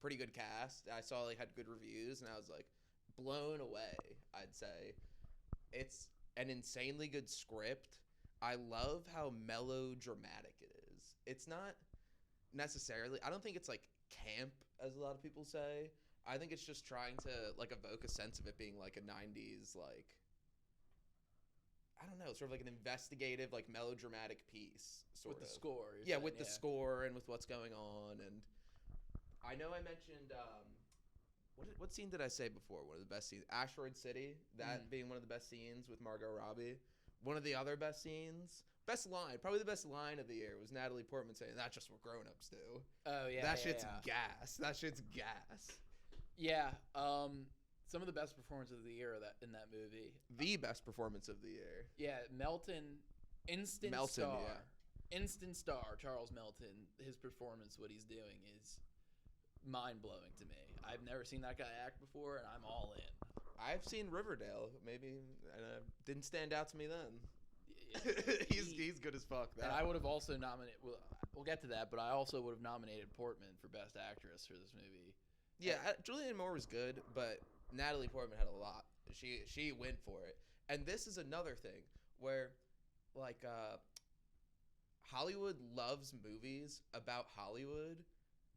pretty good cast. I saw like had good reviews, and I was like blown away. I'd say it's an insanely good script. I love how melodramatic it is. It's not necessarily, I don't think it's like camp as a lot of people say. I think it's just trying to like evoke a sense of it being like a 90s like, I don't know, sort of like an investigative like melodramatic piece sort with of. the score. Yeah, with the score and with what's going on. And I know I mentioned what scene did I say before? One of the best scenes, Asteroid City, that being one of the best scenes with Margot Robbie. One of the other best scenes, best line, probably the best line of the year was Natalie Portman saying, "That's just what grown-ups do." Oh yeah, that shit's gas. That shit's gas. Yeah, some of the best performances of the year are in that movie. The best performance of the year. Yeah, instant star. Charles Melton. His performance, what he's doing, is mind-blowing to me. I've never seen that guy act before, and I'm all in. I've seen Riverdale, maybe, and didn't stand out to me then. He's good as fuck. And I would have also nominated. We'll get to that, but I also would have nominated Portman for Best Actress for this movie. Yeah, Julianne Moore was good, but Natalie Portman had a lot. She went for it, and this is another thing where, like, Hollywood loves movies about Hollywood,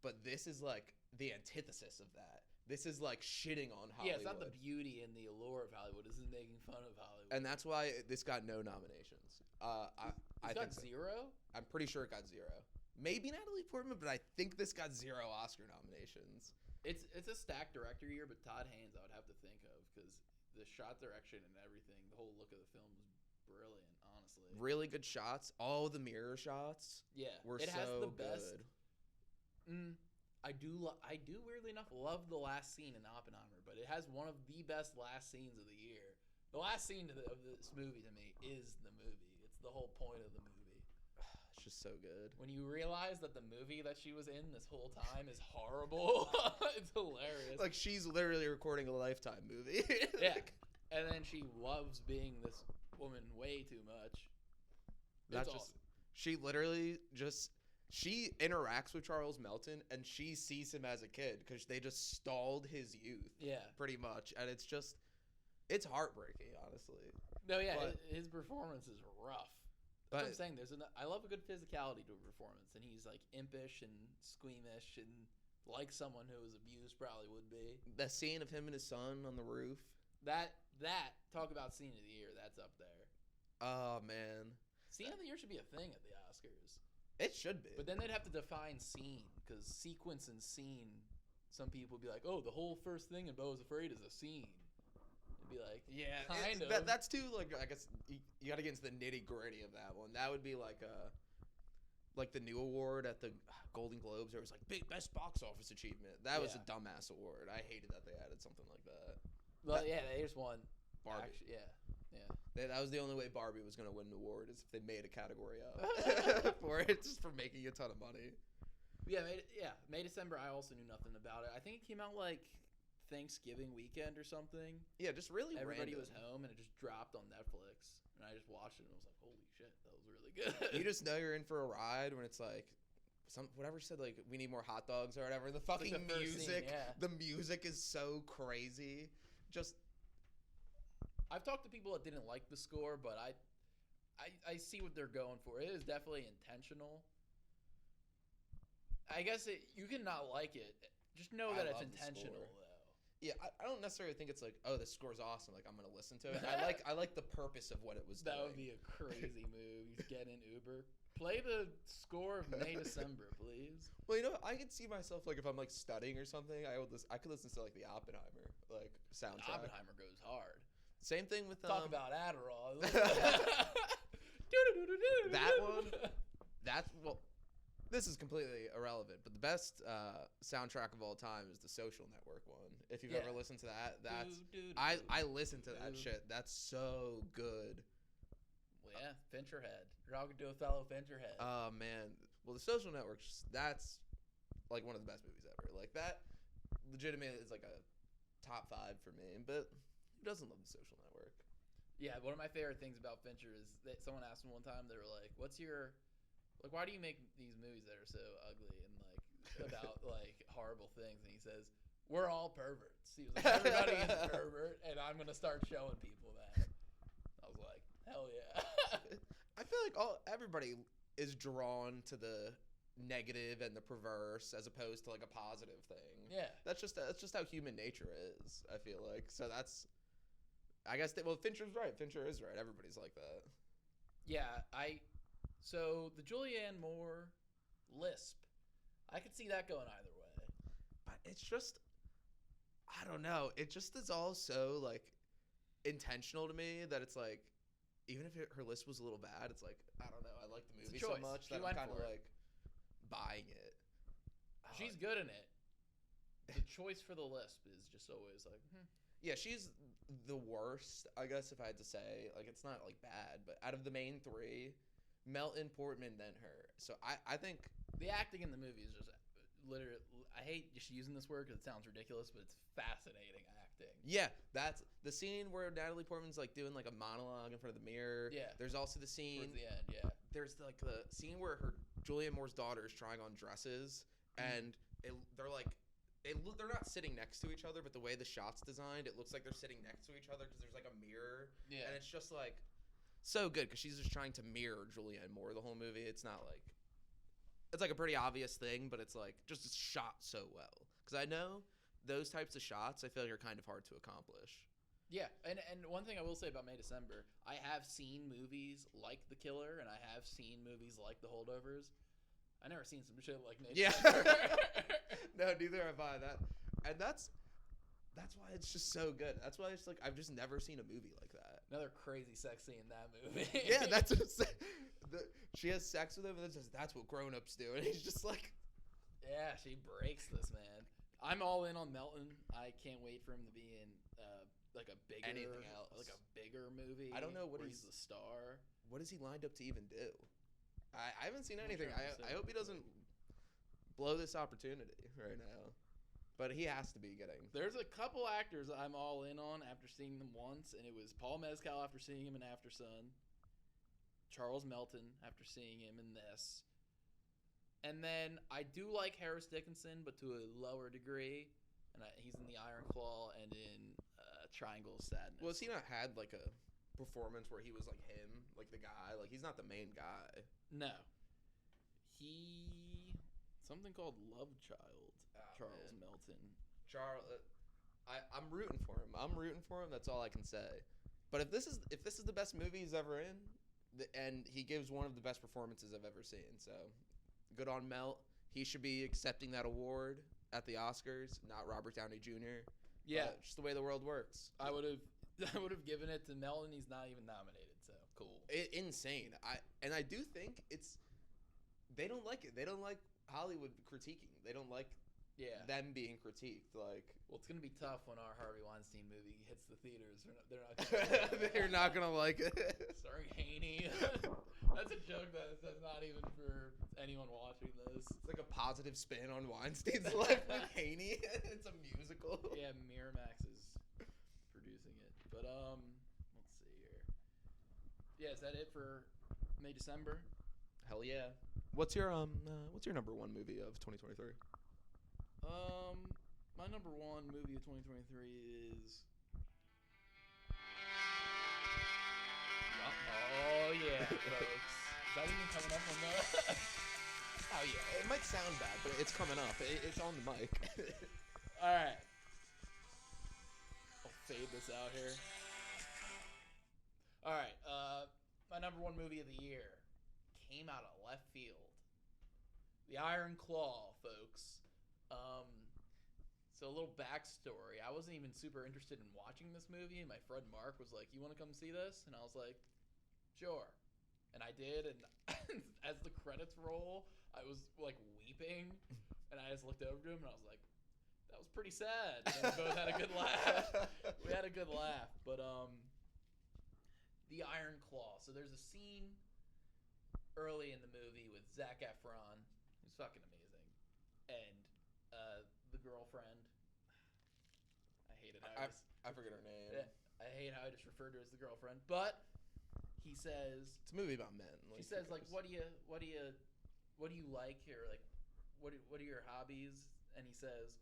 but this is like the antithesis of that. This is like shitting on Hollywood. Yeah, it's not the beauty and the allure of Hollywood. This is making fun of Hollywood. And that's why this got no nominations. I got think zero? I'm pretty sure it got zero. Maybe Natalie Portman, but I think this got 0 Oscar nominations. It's a stacked director year, but Todd Haynes I would have to think of because the shot direction and everything, the whole look of the film was brilliant, honestly. Really good shots. All the mirror shots were it so has the good. best. I do weirdly enough love the last scene in Oppenheimer, but it has one of the best last scenes of the year. The last scene of this movie to me is the movie. It's the whole point of the movie. It's just so good. When you realize that the movie that she was in this whole time is horrible, it's hilarious. Like she's literally recording a Lifetime movie. Yeah, and then she loves being this woman way too much. That's just awesome. She literally just. She interacts with Charles Melton, and she sees him as a kid because they just stalled his youth. Yeah. Pretty much. And it's heartbreaking, honestly. No, yeah, his performance is rough. But That's what I'm saying. I love a good physicality to a performance, and he's like impish and squeamish and like someone who was abused probably would be. The scene of him and his son on the roof. That talk about scene of the year, that's up there. Oh, man. Scene of the year should be a thing at the Oscars. It should be. But then they'd have to define scene, because sequence and scene, some people would be like, oh, the whole first thing in Beau Is Afraid is a scene. It'd be like, yeah, kind of. That's too, like, I guess you got to get into the nitty-gritty of that one. That would be like the new award at the Golden Globes. There was like, best box office achievement. That was a dumbass award. I hated that they added something like that. Well, they just won. Barbie. Actually, yeah. That was the only way Barbie was going to win an award is if they made a category up for it, just for making a ton of money. May, December, I also knew nothing about it. I think it came out like Thanksgiving weekend or something. Yeah, just really Everybody random. was home, and it just dropped on Netflix. And I just watched it, and I was like, holy shit, that was really good. You just know you're in for a ride when it's like, whatever said, like, we need more hot dogs or whatever. The fucking like the music, scene, the music is so crazy. Just... I've talked to people that didn't like the score, but I see what they're going for. It is definitely intentional. I guess you can not like it. Just know that it's intentional, though. Yeah, I don't necessarily think it's like, oh, this score's awesome. Like, I'm gonna listen to it. I like the purpose of what it was doing. That would be a crazy move. You get in Uber. Play the score of May, December, please. Well, you know, I could see myself, like, if I'm like studying or something, I could listen to like the Oppenheimer like soundtrack. Oppenheimer goes hard. Same thing with Talk about Adderall. That one. This is completely irrelevant, but the best soundtrack of all time is the Social Network one. If you've ever listened to that, I listened to that shit. That's so good. Well, yeah, Fincherhead. You're talking to a fellow Fincherhead. Oh man. Well, the Social Network, that's like one of the best movies ever. Like that, legitimately is like a top 5 for me. But who doesn't love the Social Network? Yeah, one of my favorite things about Fincher is that someone asked him one time, they were like, why do you make these movies that are so ugly and like about like horrible things? And he says, we're all perverts. He was like, everybody is a pervert, and I'm going to start showing people that. I was like, hell yeah. I feel like everybody is drawn to the negative and the perverse as opposed to like a positive thing. Yeah. That's just how human nature is. I feel like I guess Fincher's right. Fincher is right. Everybody's like that. Yeah, so the Julianne Moore lisp, I could see that going either way. But it's just, I don't know. It just is all so like intentional to me that it's like, even if her lisp was a little bad, it's like, I don't know. I like the movie so much that I'm kind of like buying it. She's good in it. The choice for the lisp is just always like, Yeah, she's the worst, I guess, if I had to say. Like, it's not like bad, but out of the main three, Melton, Portman, then her. So I think the acting in the movie is just literally, I hate just using this word because it sounds ridiculous, but it's fascinating acting. Yeah, that's the scene where Natalie Portman's like doing like a monologue in front of the mirror. Yeah. There's also the scene towards the end. Yeah. There's like the scene where Julianne Moore's daughter is trying on dresses, and they're not sitting next to each other, but the way the shot's designed, it looks like they're sitting next to each other because there's like a mirror. Yeah. And it's just like so good because she's just trying to mirror Julianne Moore the whole movie. It's not like it's like a pretty obvious thing, but it's like just shot so well. Because I know those types of shots, I feel like are kind of hard to accomplish. Yeah, and one thing I will say about May December, I have seen movies like The Killer, and I have seen movies like The Holdovers. I never seen some shit like May December. No, neither have I. And that's why it's just so good. That's why it's like I've just never seen a movie like that. Another crazy sex scene in that movie. Yeah, that's what I'm saying. She has sex with him, and then says, "That's what grown-ups do," and he's just like, yeah, she breaks this man. I'm all in on Melton. I can't wait for him to be in like a bigger anything else, like a bigger movie. I don't know what he's the star. What is he lined up to even do? I haven't seen anything. Sure I hope he doesn't blow this opportunity right now. But he has to be getting. There's a couple actors I'm all in on after seeing them once, and it was Paul Mescal after seeing him in After Sun, Charles Melton after seeing him in this, and then I do like Harris Dickinson, but to a lower degree, and he's in The Iron Claw and in Triangle of Sadness. Well, has he not had like a performance where he was like him, like the guy? Like he's not the main guy. No. Something called Love Child. Charles Melton. I'm rooting for him. That's all I can say. But if this is the best movie he's ever in, and he gives one of the best performances I've ever seen, so good on Melt. He should be accepting that award at the Oscars, not Robert Downey Jr. Yeah, just the way the world works. I would have given it to Mel, and he's not even nominated. So cool. Insane. I do think they don't like it. They don't like Hollywood critiquing. They don't like them being critiqued. Like, well, it's gonna be tough when our Harvey Weinstein movie hits the theaters. They're not. They're not gonna like it. Starring Haney. That's a joke that's not even for anyone watching this. It's like a positive spin on Weinstein's life with Haney. It's a musical. Yeah, Miramax is producing it. But let's see here. Yeah, is that it for May December? Hell yeah. What's your number one movie of 2023? My number one movie of 2023 is. Oh yeah, folks. Is that even coming up on the? Oh yeah, it might sound bad, but it's coming up. It's on the mic. All right. I'll fade this out here. All right. My number one movie of the year came out of left field. The Iron Claw, folks. So a little backstory. I wasn't even super interested in watching this movie, and my friend Mark was like, "You want to come see this?" And I was like, "Sure." And I did, and as the credits roll, I was like weeping, and I just looked over to him, and I was like, "That was pretty sad." And we both had a good laugh. We had a good laugh, but the Iron Claw. So there's a scene early in the movie with Zac Efron, who's fucking amazing, and the girlfriend. I hate it. I forget her name. I hate how I just referred to her as the girlfriend, but he says it's a movie about men. She says like, what do you like here? Like, what are your hobbies? And he says,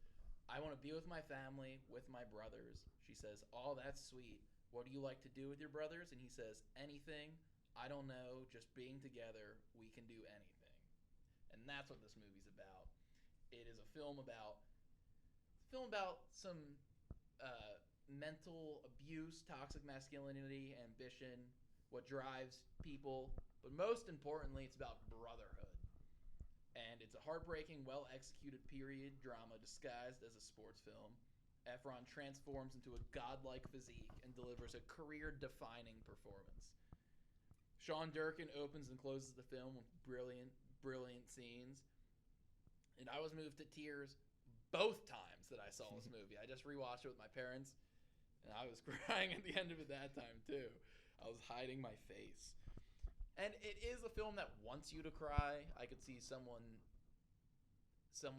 I want to be with my family, with my brothers. She says, oh, that's sweet. What do you like to do with your brothers? And he says, anything I don't know, just being together, we can do anything. And that's what this movie's about. It is a film about some mental abuse, toxic masculinity, ambition, what drives people, but most importantly, it's about brotherhood. And it's a heartbreaking, well-executed period drama disguised as a sports film. Efron transforms into a godlike physique and delivers a career-defining performance. Sean Durkin opens and closes the film with brilliant, brilliant scenes. And I was moved to tears both times that I saw this movie. I just rewatched it with my parents, and I was crying at the end of it that time, too. I was hiding my face. And it is a film that wants you to cry. I could see someone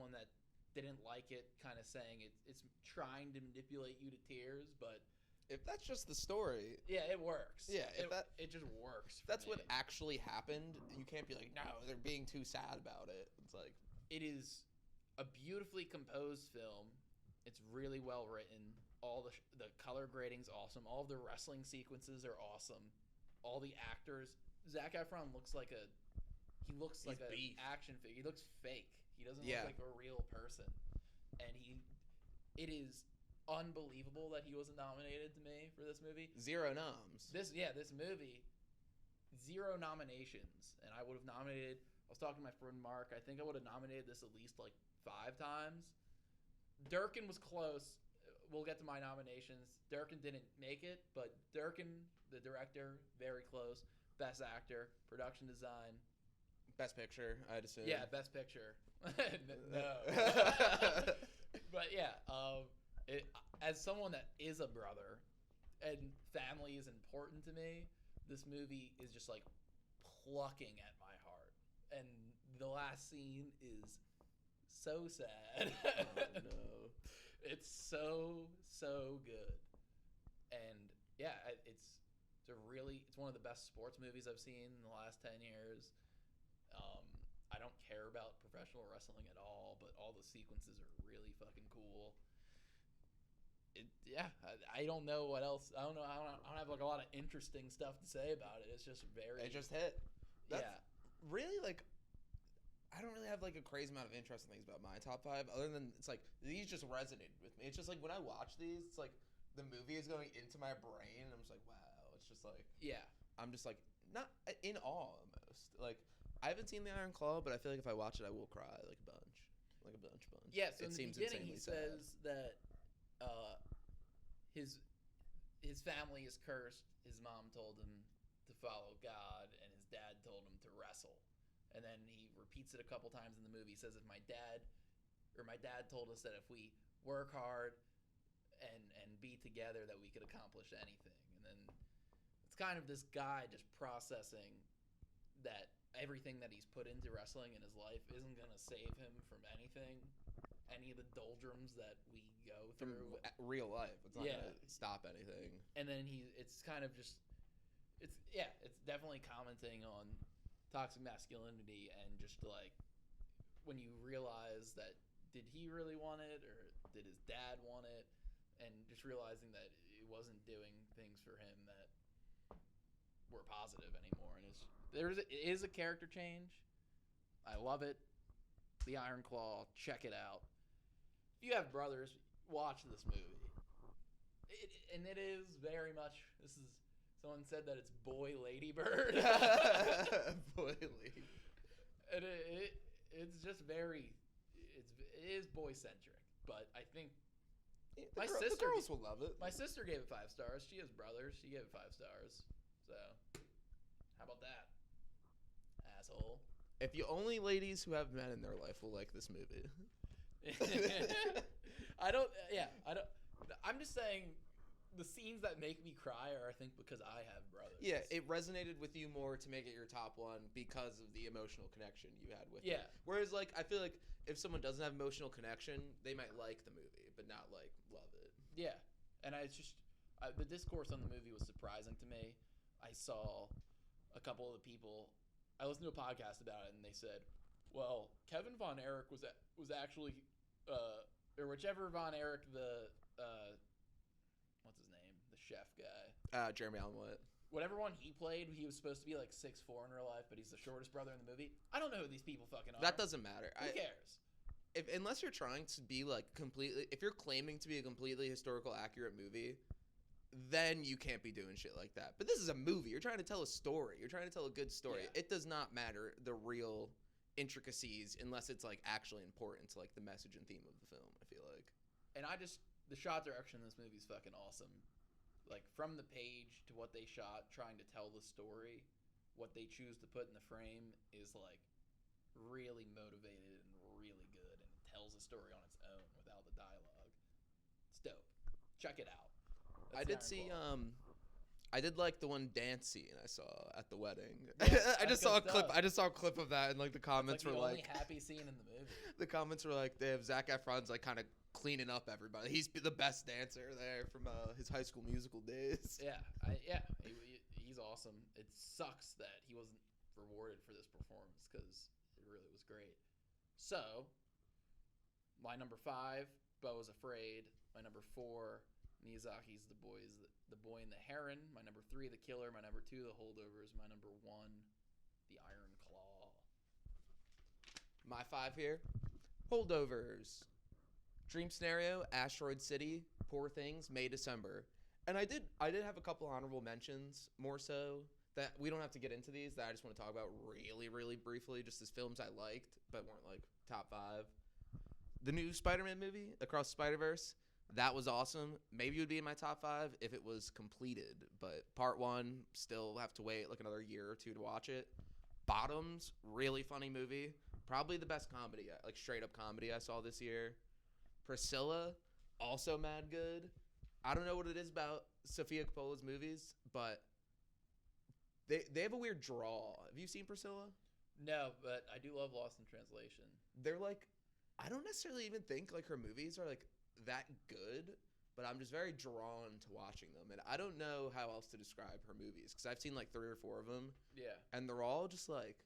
that didn't like it kind of saying it's trying to manipulate you to tears, but if that's just the story, yeah, it works. Yeah, it just works. That's what actually happened. You can't be like, no, they're being too sad about it. It's like, it is a beautifully composed film. It's really well written. All the color grading's awesome. All of the wrestling sequences are awesome. All the actors. Zac Efron looks like an action figure. He looks fake. He doesn't look like a real person. And it is unbelievable that he wasn't nominated to me for this movie. 0 noms. This movie, 0 nominations. And I would have nominated, I was talking to my friend Mark, I think I would have nominated this at least like 5 times. Durkin was close. We'll get to my nominations. Durkin didn't make it, but Durkin, the director, very close. Best actor, production design. Best picture, I'd assume. Yeah, best picture. No. But yeah, as someone that is a brother and family is important to me, this movie is just like plucking at my heart. And the last scene is so sad. Oh, no. It's so good. And yeah, it's one of the best sports movies I've seen in the last 10 years. I don't care about professional wrestling at all, but all the sequences are really fucking cool. I don't know what else. I don't have like a lot of interesting stuff to say about it. It's just It just hit. Yeah. Really, like, I don't really have like a crazy amount of interesting things about my top 5, other than it's like these just resonated with me. It's just like when I watch these, it's like the movie is going into my brain, and I'm just like, wow. It's just like, yeah. I'm just like not in awe almost. Like, I haven't seen The Iron Claw, but I feel like if I watch it, I will cry like a bunch. Yeah, so in the beginning he says that his family is cursed. His mom told him to follow God, and his dad told him to wrestle. And then he repeats it a couple times in the movie. He says, my dad told us that if we work hard and be together, that we could accomplish anything. And then it's kind of this guy just processing that everything that he's put into wrestling in his life isn't going to save him from anything, any of the doldrums that we go through. From real life. It's not going to stop anything. And then it's kind of just, it's definitely commenting on toxic masculinity, and just like when you realize that, did he really want it, or did his dad want it, and just realizing that it wasn't doing things for him that were positive anymore. And it is a character change. I love it. The Iron Claw, check it out. If you have brothers, watch this movie. It is very much, someone said that it's boy Ladybird. Boy Lady. And it's just it is boy-centric, but I think the girls will love it. My sister gave it 5 stars. She has brothers. She gave it 5 stars. So, how about that, asshole? If the only ladies who have men in their life will like this movie. I'm just saying, the scenes that make me cry are, I think, because I have brothers. Yeah, it resonated with you more to make it your top 1 because of the emotional connection you had with it. Whereas, like, I feel like if someone doesn't have emotional connection, they might like the movie, but not, like, love it. Yeah, and the discourse on the movie was surprising to me. I saw a couple of the people, I listened to a podcast about it, and they said, well, Kevin Von Erich was actually, or whichever Von Erich, the, what's his name? The chef guy. Jeremy Allen White. whatever one he played, he was supposed to be like 6'4" in real life, but he's the shortest brother in the movie. I don't know who these people fucking are. That doesn't matter. Who cares? Unless you're trying to be like if you're claiming to be a completely historical accurate movie, then you can't be doing shit like that. But this is a movie. You're trying to tell a story. You're trying to tell a good story. Yeah. It does not matter the real intricacies unless it's like actually important to like the message and theme of the film, I feel like. And the shot direction in this movie is fucking awesome. Like, from the page to what they shot, trying to tell the story, what they choose to put in the frame is, like, really motivated and really good. And it tells a story on its own without the dialogue. It's dope. Check it out. I did see, I did like the one dance scene I saw at the wedding. Yeah, I just saw a clip. I just saw a clip of that, and like the comments were were like, the only happy scene in the movie. The comments were like, they have Zac Efron's like kind of cleaning up everybody. He's the best dancer there from his High School Musical days. Yeah, he's awesome. It sucks that he wasn't rewarded for this performance because it really was great. So, my number 5, Beau Is Afraid. My number 4, Miyazaki's The Boy and the Heron. My number 3, The Killer. My number 2, The Holdovers. My number 1, The Iron Claw. My 5 here, Holdovers. Dream Scenario, Asteroid City, Poor Things, May, December. And I did have a couple honorable mentions, more so, that we don't have to get into these, that I just want to talk about really, really briefly, just as films I liked, but weren't like top 5. The new Spider-Man movie, Across Spiderverse, that was awesome. Maybe it would be in my top 5 if it was completed, but part 1, still have to wait like another year or 2 to watch it. Bottoms, really funny movie. Probably the best comedy, like straight up comedy I saw this year. Priscilla, also mad good. I don't know what it is about Sofia Coppola's movies, but they have a weird draw. Have you seen Priscilla? No, but I do love Lost in Translation. They're like, I don't necessarily even think like her movies are like that good, but I'm just very drawn to watching them. And I don't know how else to describe her movies because I've seen like 3 or 4 of them. Yeah. And they're all just like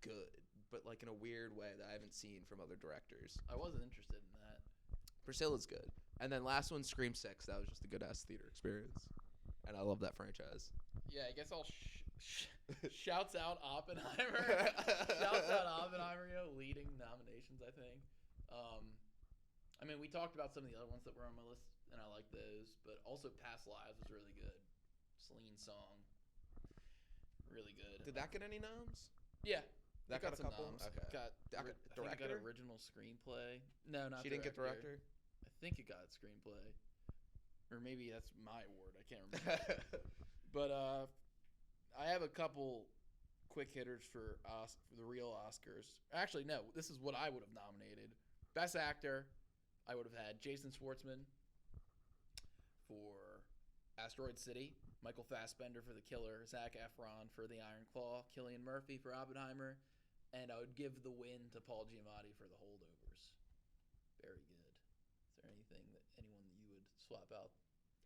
good, but like in a weird way that I haven't seen from other directors. I wasn't interested in that. Priscilla's good. And then last one, Scream 6. That was just a good-ass theater experience. And I love that franchise. Yeah, I guess I'll shouts out Oppenheimer. Shouts out Oppenheimer, leading nominations, I think. I mean, we talked about some of the other ones that were on my list, and I like those. But also Past Lives was really good. Celine Song. Really good. Did that get any noms? Yeah. That got a some couple? noms. Okay. I think it got Director? original screenplay. No, not She didn't get director? I think it got screenplay. Or maybe that's my award. I can't remember. But I have a couple quick hitters for the real Oscars. Actually, no. This is what I would have nominated. Best Actor, I would have had Jason Schwartzman for Asteroid City, Michael Fassbender for The Killer, Zac Efron for The Iron Claw, Cillian Murphy for Oppenheimer, and I would give the win to Paul Giamatti for The Holdovers. Very good. Is there anything that anyone that you would swap out?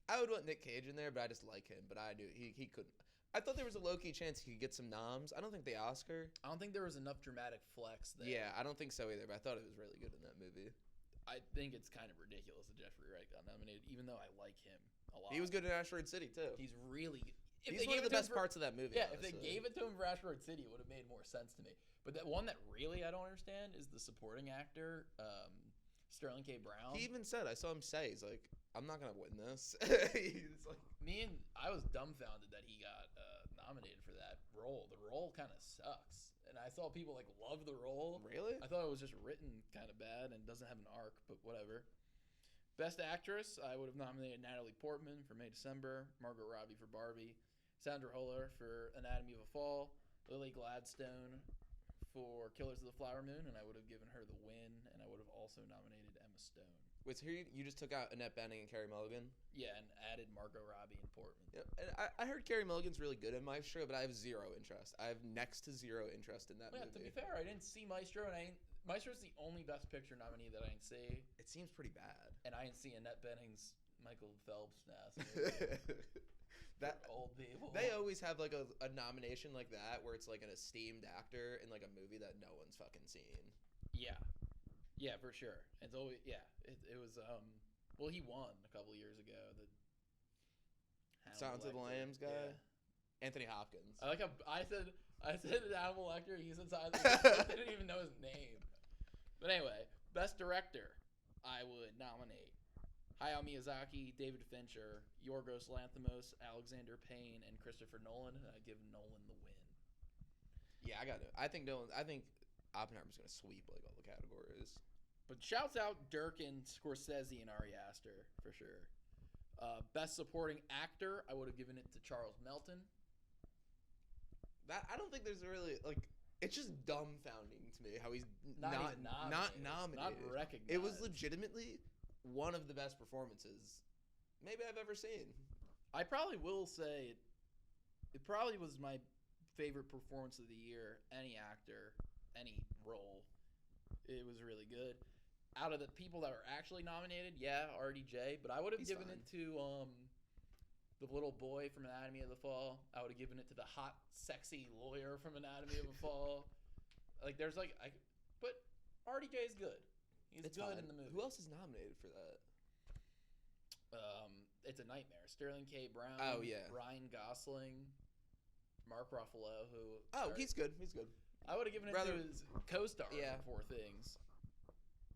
I would want Nick Cage in there, but I just like him. But I knew he couldn't. I thought there was a low-key chance he could get some noms. I don't think the Oscar. I don't think there was enough dramatic flex there. Yeah, I don't think so either, but I thought it was really good in that movie. I think it's kind of ridiculous that Jeffrey Wright got nominated, even though I like him a lot. He was good in Asteroid City, too. He's really good. He's one of the best parts of that movie. Yeah, honestly. If they gave it to him for Asteroid City, it would have made more sense to me. But that one that really I don't understand is the supporting actor, Sterling K. Brown. He even said, I saw him say, he's like, I'm not going to win this. He's like, I was dumbfounded that he got nominated for that role. The role kind of sucks. And I saw people like love the role. Really? I thought it was just written kind of bad and doesn't have an arc, but whatever. Best Actress, I would have nominated Natalie Portman for May December, Margot Robbie for Barbie, Sandra Huller for Anatomy of a Fall, Lily Gladstone for Killers of the Flower Moon, and I would have given her the win, and I would have also nominated Emma Stone. Wait, so here you just took out Annette Bening and Carey Mulligan? Yeah, and added Margot Robbie and Portman. Yep. And I heard Carey Mulligan's really good in Maestro, but I have zero interest. I have next to zero interest in that movie. To be fair, I didn't see Maestro, and Maestro's the only Best Picture nominee that I didn't see. It seems pretty bad. And I didn't see Annette Bening's Michael Phelps now. So that old people. They always have like a nomination like that where it's like an esteemed actor in like a movie that no one's fucking seen. Yeah, for sure. It's always it was well, he won a couple years ago. The Silence of the Lambs guy. Anthony Hopkins. I like how I said Hannibal Lecter. He said Silence. I didn't even know his name. But anyway, best director, I would nominate Hayao Miyazaki, David Fincher, Yorgos Lanthimos, Alexander Payne, and Christopher Nolan. And I give Nolan the win. Yeah, I got it. I think Oppenheimer's gonna sweep like all the categories. But shouts out Durkin, Scorsese, and Ari Aster for sure. Best supporting actor, I would have given it to Charles Melton. That I don't think there's really like. It's just dumbfounding to me how he's not nominated. Not recognized. It was legitimately one of the best performances maybe I've ever seen. I probably will say it probably was my favorite performance of the year. Any actor, any role, it was really good. Out of the people that were actually nominated, yeah, RDJ, but I would have given it to the little boy from Anatomy of the Fall. I would have given it to the hot, sexy lawyer from Anatomy of the Fall. Like, there's but RDJ is good. He's good in the movie. Who else is nominated for that? It's a nightmare. Sterling K. Brown. Oh yeah. Ryan Gosling. Mark Ruffalo, who. Oh, he's good. He's good. I would have given it to his co-star yeah. for Four Things.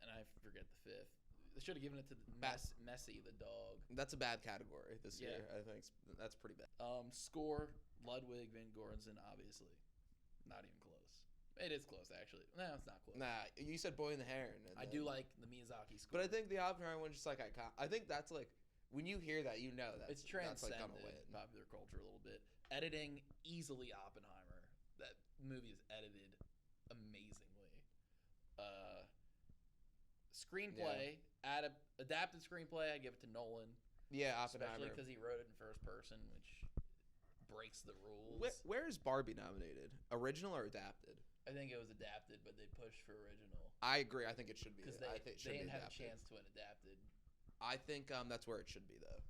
And I forget the fifth. I should have given it to Messi, the dog. That's a bad category this year. I think that's pretty bad. Score, Ludwig van Gorensen, obviously. Not even close. It is close, actually. No, it's not close. Nah, you said Boy and the Heron. I do like the Miyazaki score. But I think the Oppenheimer one just like I think that's like when you hear that, you know that it's transcended that's like win. Popular culture a little bit. Editing, easily Oppenheimer. That movie is edited amazingly. Screenplay, adapted screenplay, I give it to Nolan. Yeah, Oppenheimer. Especially because he wrote it in first person, which breaks the rules. Where is Barbie nominated? Original or adapted? I think it was adapted, but they pushed for original. I agree. I think it should be. Because they didn't have a chance to an adapted. I think that's where it should be, though.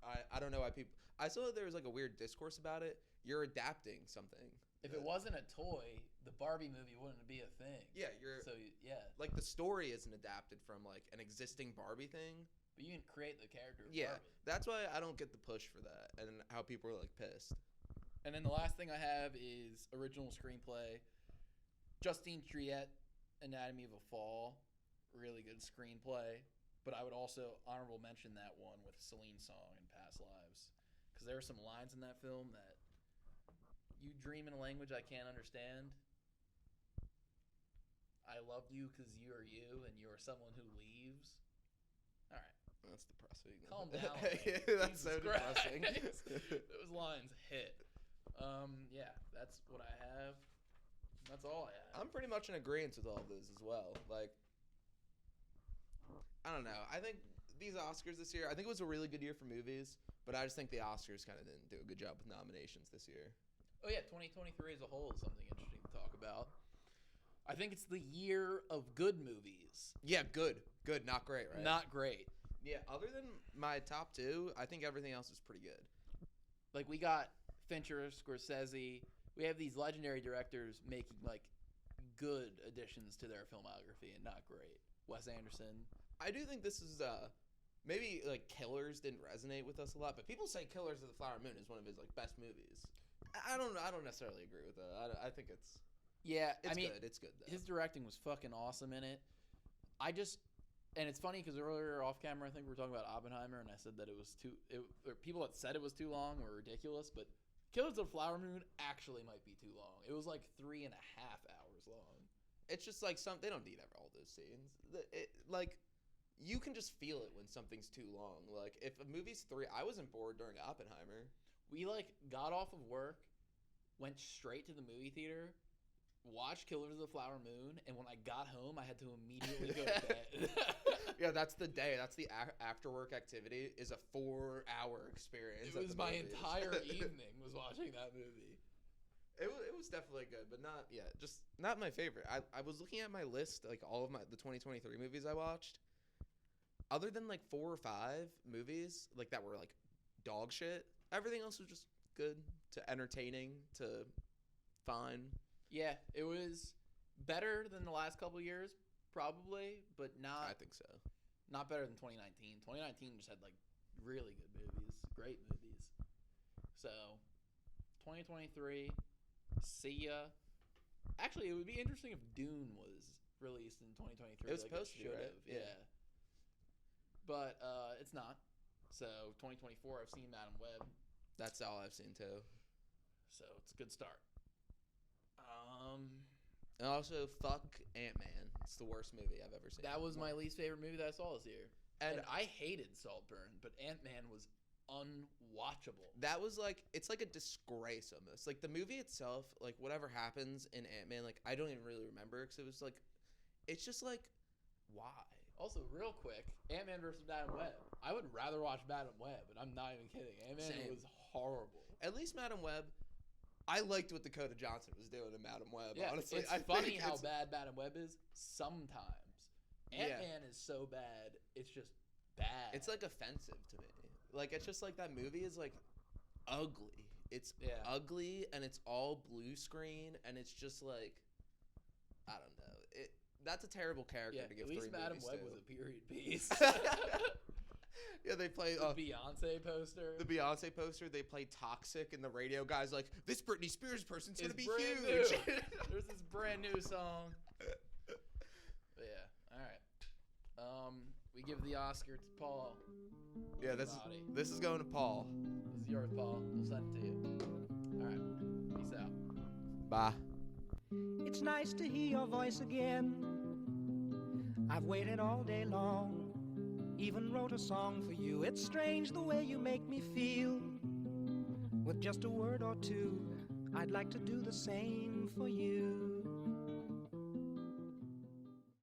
I don't know why people. I saw that there was like a weird discourse about it. You're adapting something. If it wasn't a toy, the Barbie movie wouldn't be a thing. Yeah, like the story isn't adapted from like an existing Barbie thing. But you can create the character of yeah, Barbie. That's why I don't get the push for that and how people are like pissed. And then the last thing I have is original screenplay. Justine Triet, Anatomy of a Fall, really good screenplay. But I would also honorable mention that one with Celine Song in Past Lives. Because there are some lines in that film that you dream in a language I can't understand. I loved you because you are you and you are someone who leaves. All right. That's depressing. Calm down. That's so depressing. Those lines hit. Yeah, that's what I have. That's all I have. I'm pretty much in agreement with all of those as well. Like, I don't know. I think these Oscars this year, I think it was a really good year for movies, but I just think the Oscars kind of didn't do a good job with nominations this year. Oh, yeah, 2023 as a whole is something interesting to talk about. I think it's the year of good movies. Yeah, good. Good, not great, right? Not great. Yeah, other than my top two, I think everything else is pretty good. Like, we got Fincher, Scorsese. We have these legendary directors making, like, good additions to their filmography and not great. Wes Anderson. I do think this is, maybe, like, Killers didn't resonate with us a lot, but people say Killers of the Flower Moon is one of his, like, best movies. I don't necessarily agree with that. I think it's... Yeah, it's good. It's good, though. His directing was fucking awesome in it. And it's funny because earlier off camera, I think we were talking about Oppenheimer, and I said that it was people that said it was too long were ridiculous, but Killers of the Flower Moon actually might be too long. It was like 3.5 hours long. It's just like they don't need all those scenes. Like, you can just feel it when something's too long. Like, if a movie's I wasn't bored during Oppenheimer. We, like, got off of work, went straight to the movie theater, watched Killers of the Flower Moon, and when I got home, I had to immediately go to bed. Yeah, that's the day. That's the after-work activity is a 4-hour experience. It was my entire evening was watching that movie. It was definitely good, but just not my favorite. I was looking at my list, like all of the 2023 movies I watched. Other than like 4 or 5 movies like that were like dog shit, everything else was just good to entertaining to fine. Yeah, it was better than the last couple of years, probably, but not. I think so. Not better than 2019. 2019 just had like really good movies, great movies. So, 2023. See ya. Actually, it would be interesting if Dune was released in 2023. It was supposed to be, right? Yeah. But it's not. So 2024, I've seen Madam Web. That's all I've seen too. So it's a good start. And also, fuck Ant-Man. It's the worst movie I've ever seen. That was my least favorite movie that I saw this year. And I hated Saltburn, but Ant-Man was unwatchable. that was like, it's like a disgrace almost. Like the movie itself, like whatever happens in Ant-Man, like I don't even really remember because it was like, it's just like, why? Also, real quick, Ant-Man versus Madam Web. I would rather watch Madam Web, and I'm not even kidding. Ant-Man Same. was horrible. At least Madam Web, I liked what Dakota Johnson was doing in Madam Web. Yeah, honestly, it's I funny think how bad Madam Web is sometimes. Yeah. Ant-Man is so bad, it's just bad. it's like offensive to me. Like it's just like that movie is like ugly. It's ugly and it's all blue screen and it's just like, I don't know. That's a terrible character to give at least 3 Madam movies Web to. was a period piece. Yeah, they play the Beyonce poster. the Beyonce poster. They play Toxic, and the radio guy's like, "This Britney Spears person's gonna be brand huge." new. There's this brand new song. But yeah, all right. We give the Oscar to Paul. Yeah, this is going to Paul. This is yours, Paul. We'll send it to you. All right. Peace out. Bye. It's nice to hear your voice again. I've waited all day long, even wrote a song for you. It's strange the way you make me feel. With just a word or two, I'd like to do the same for you.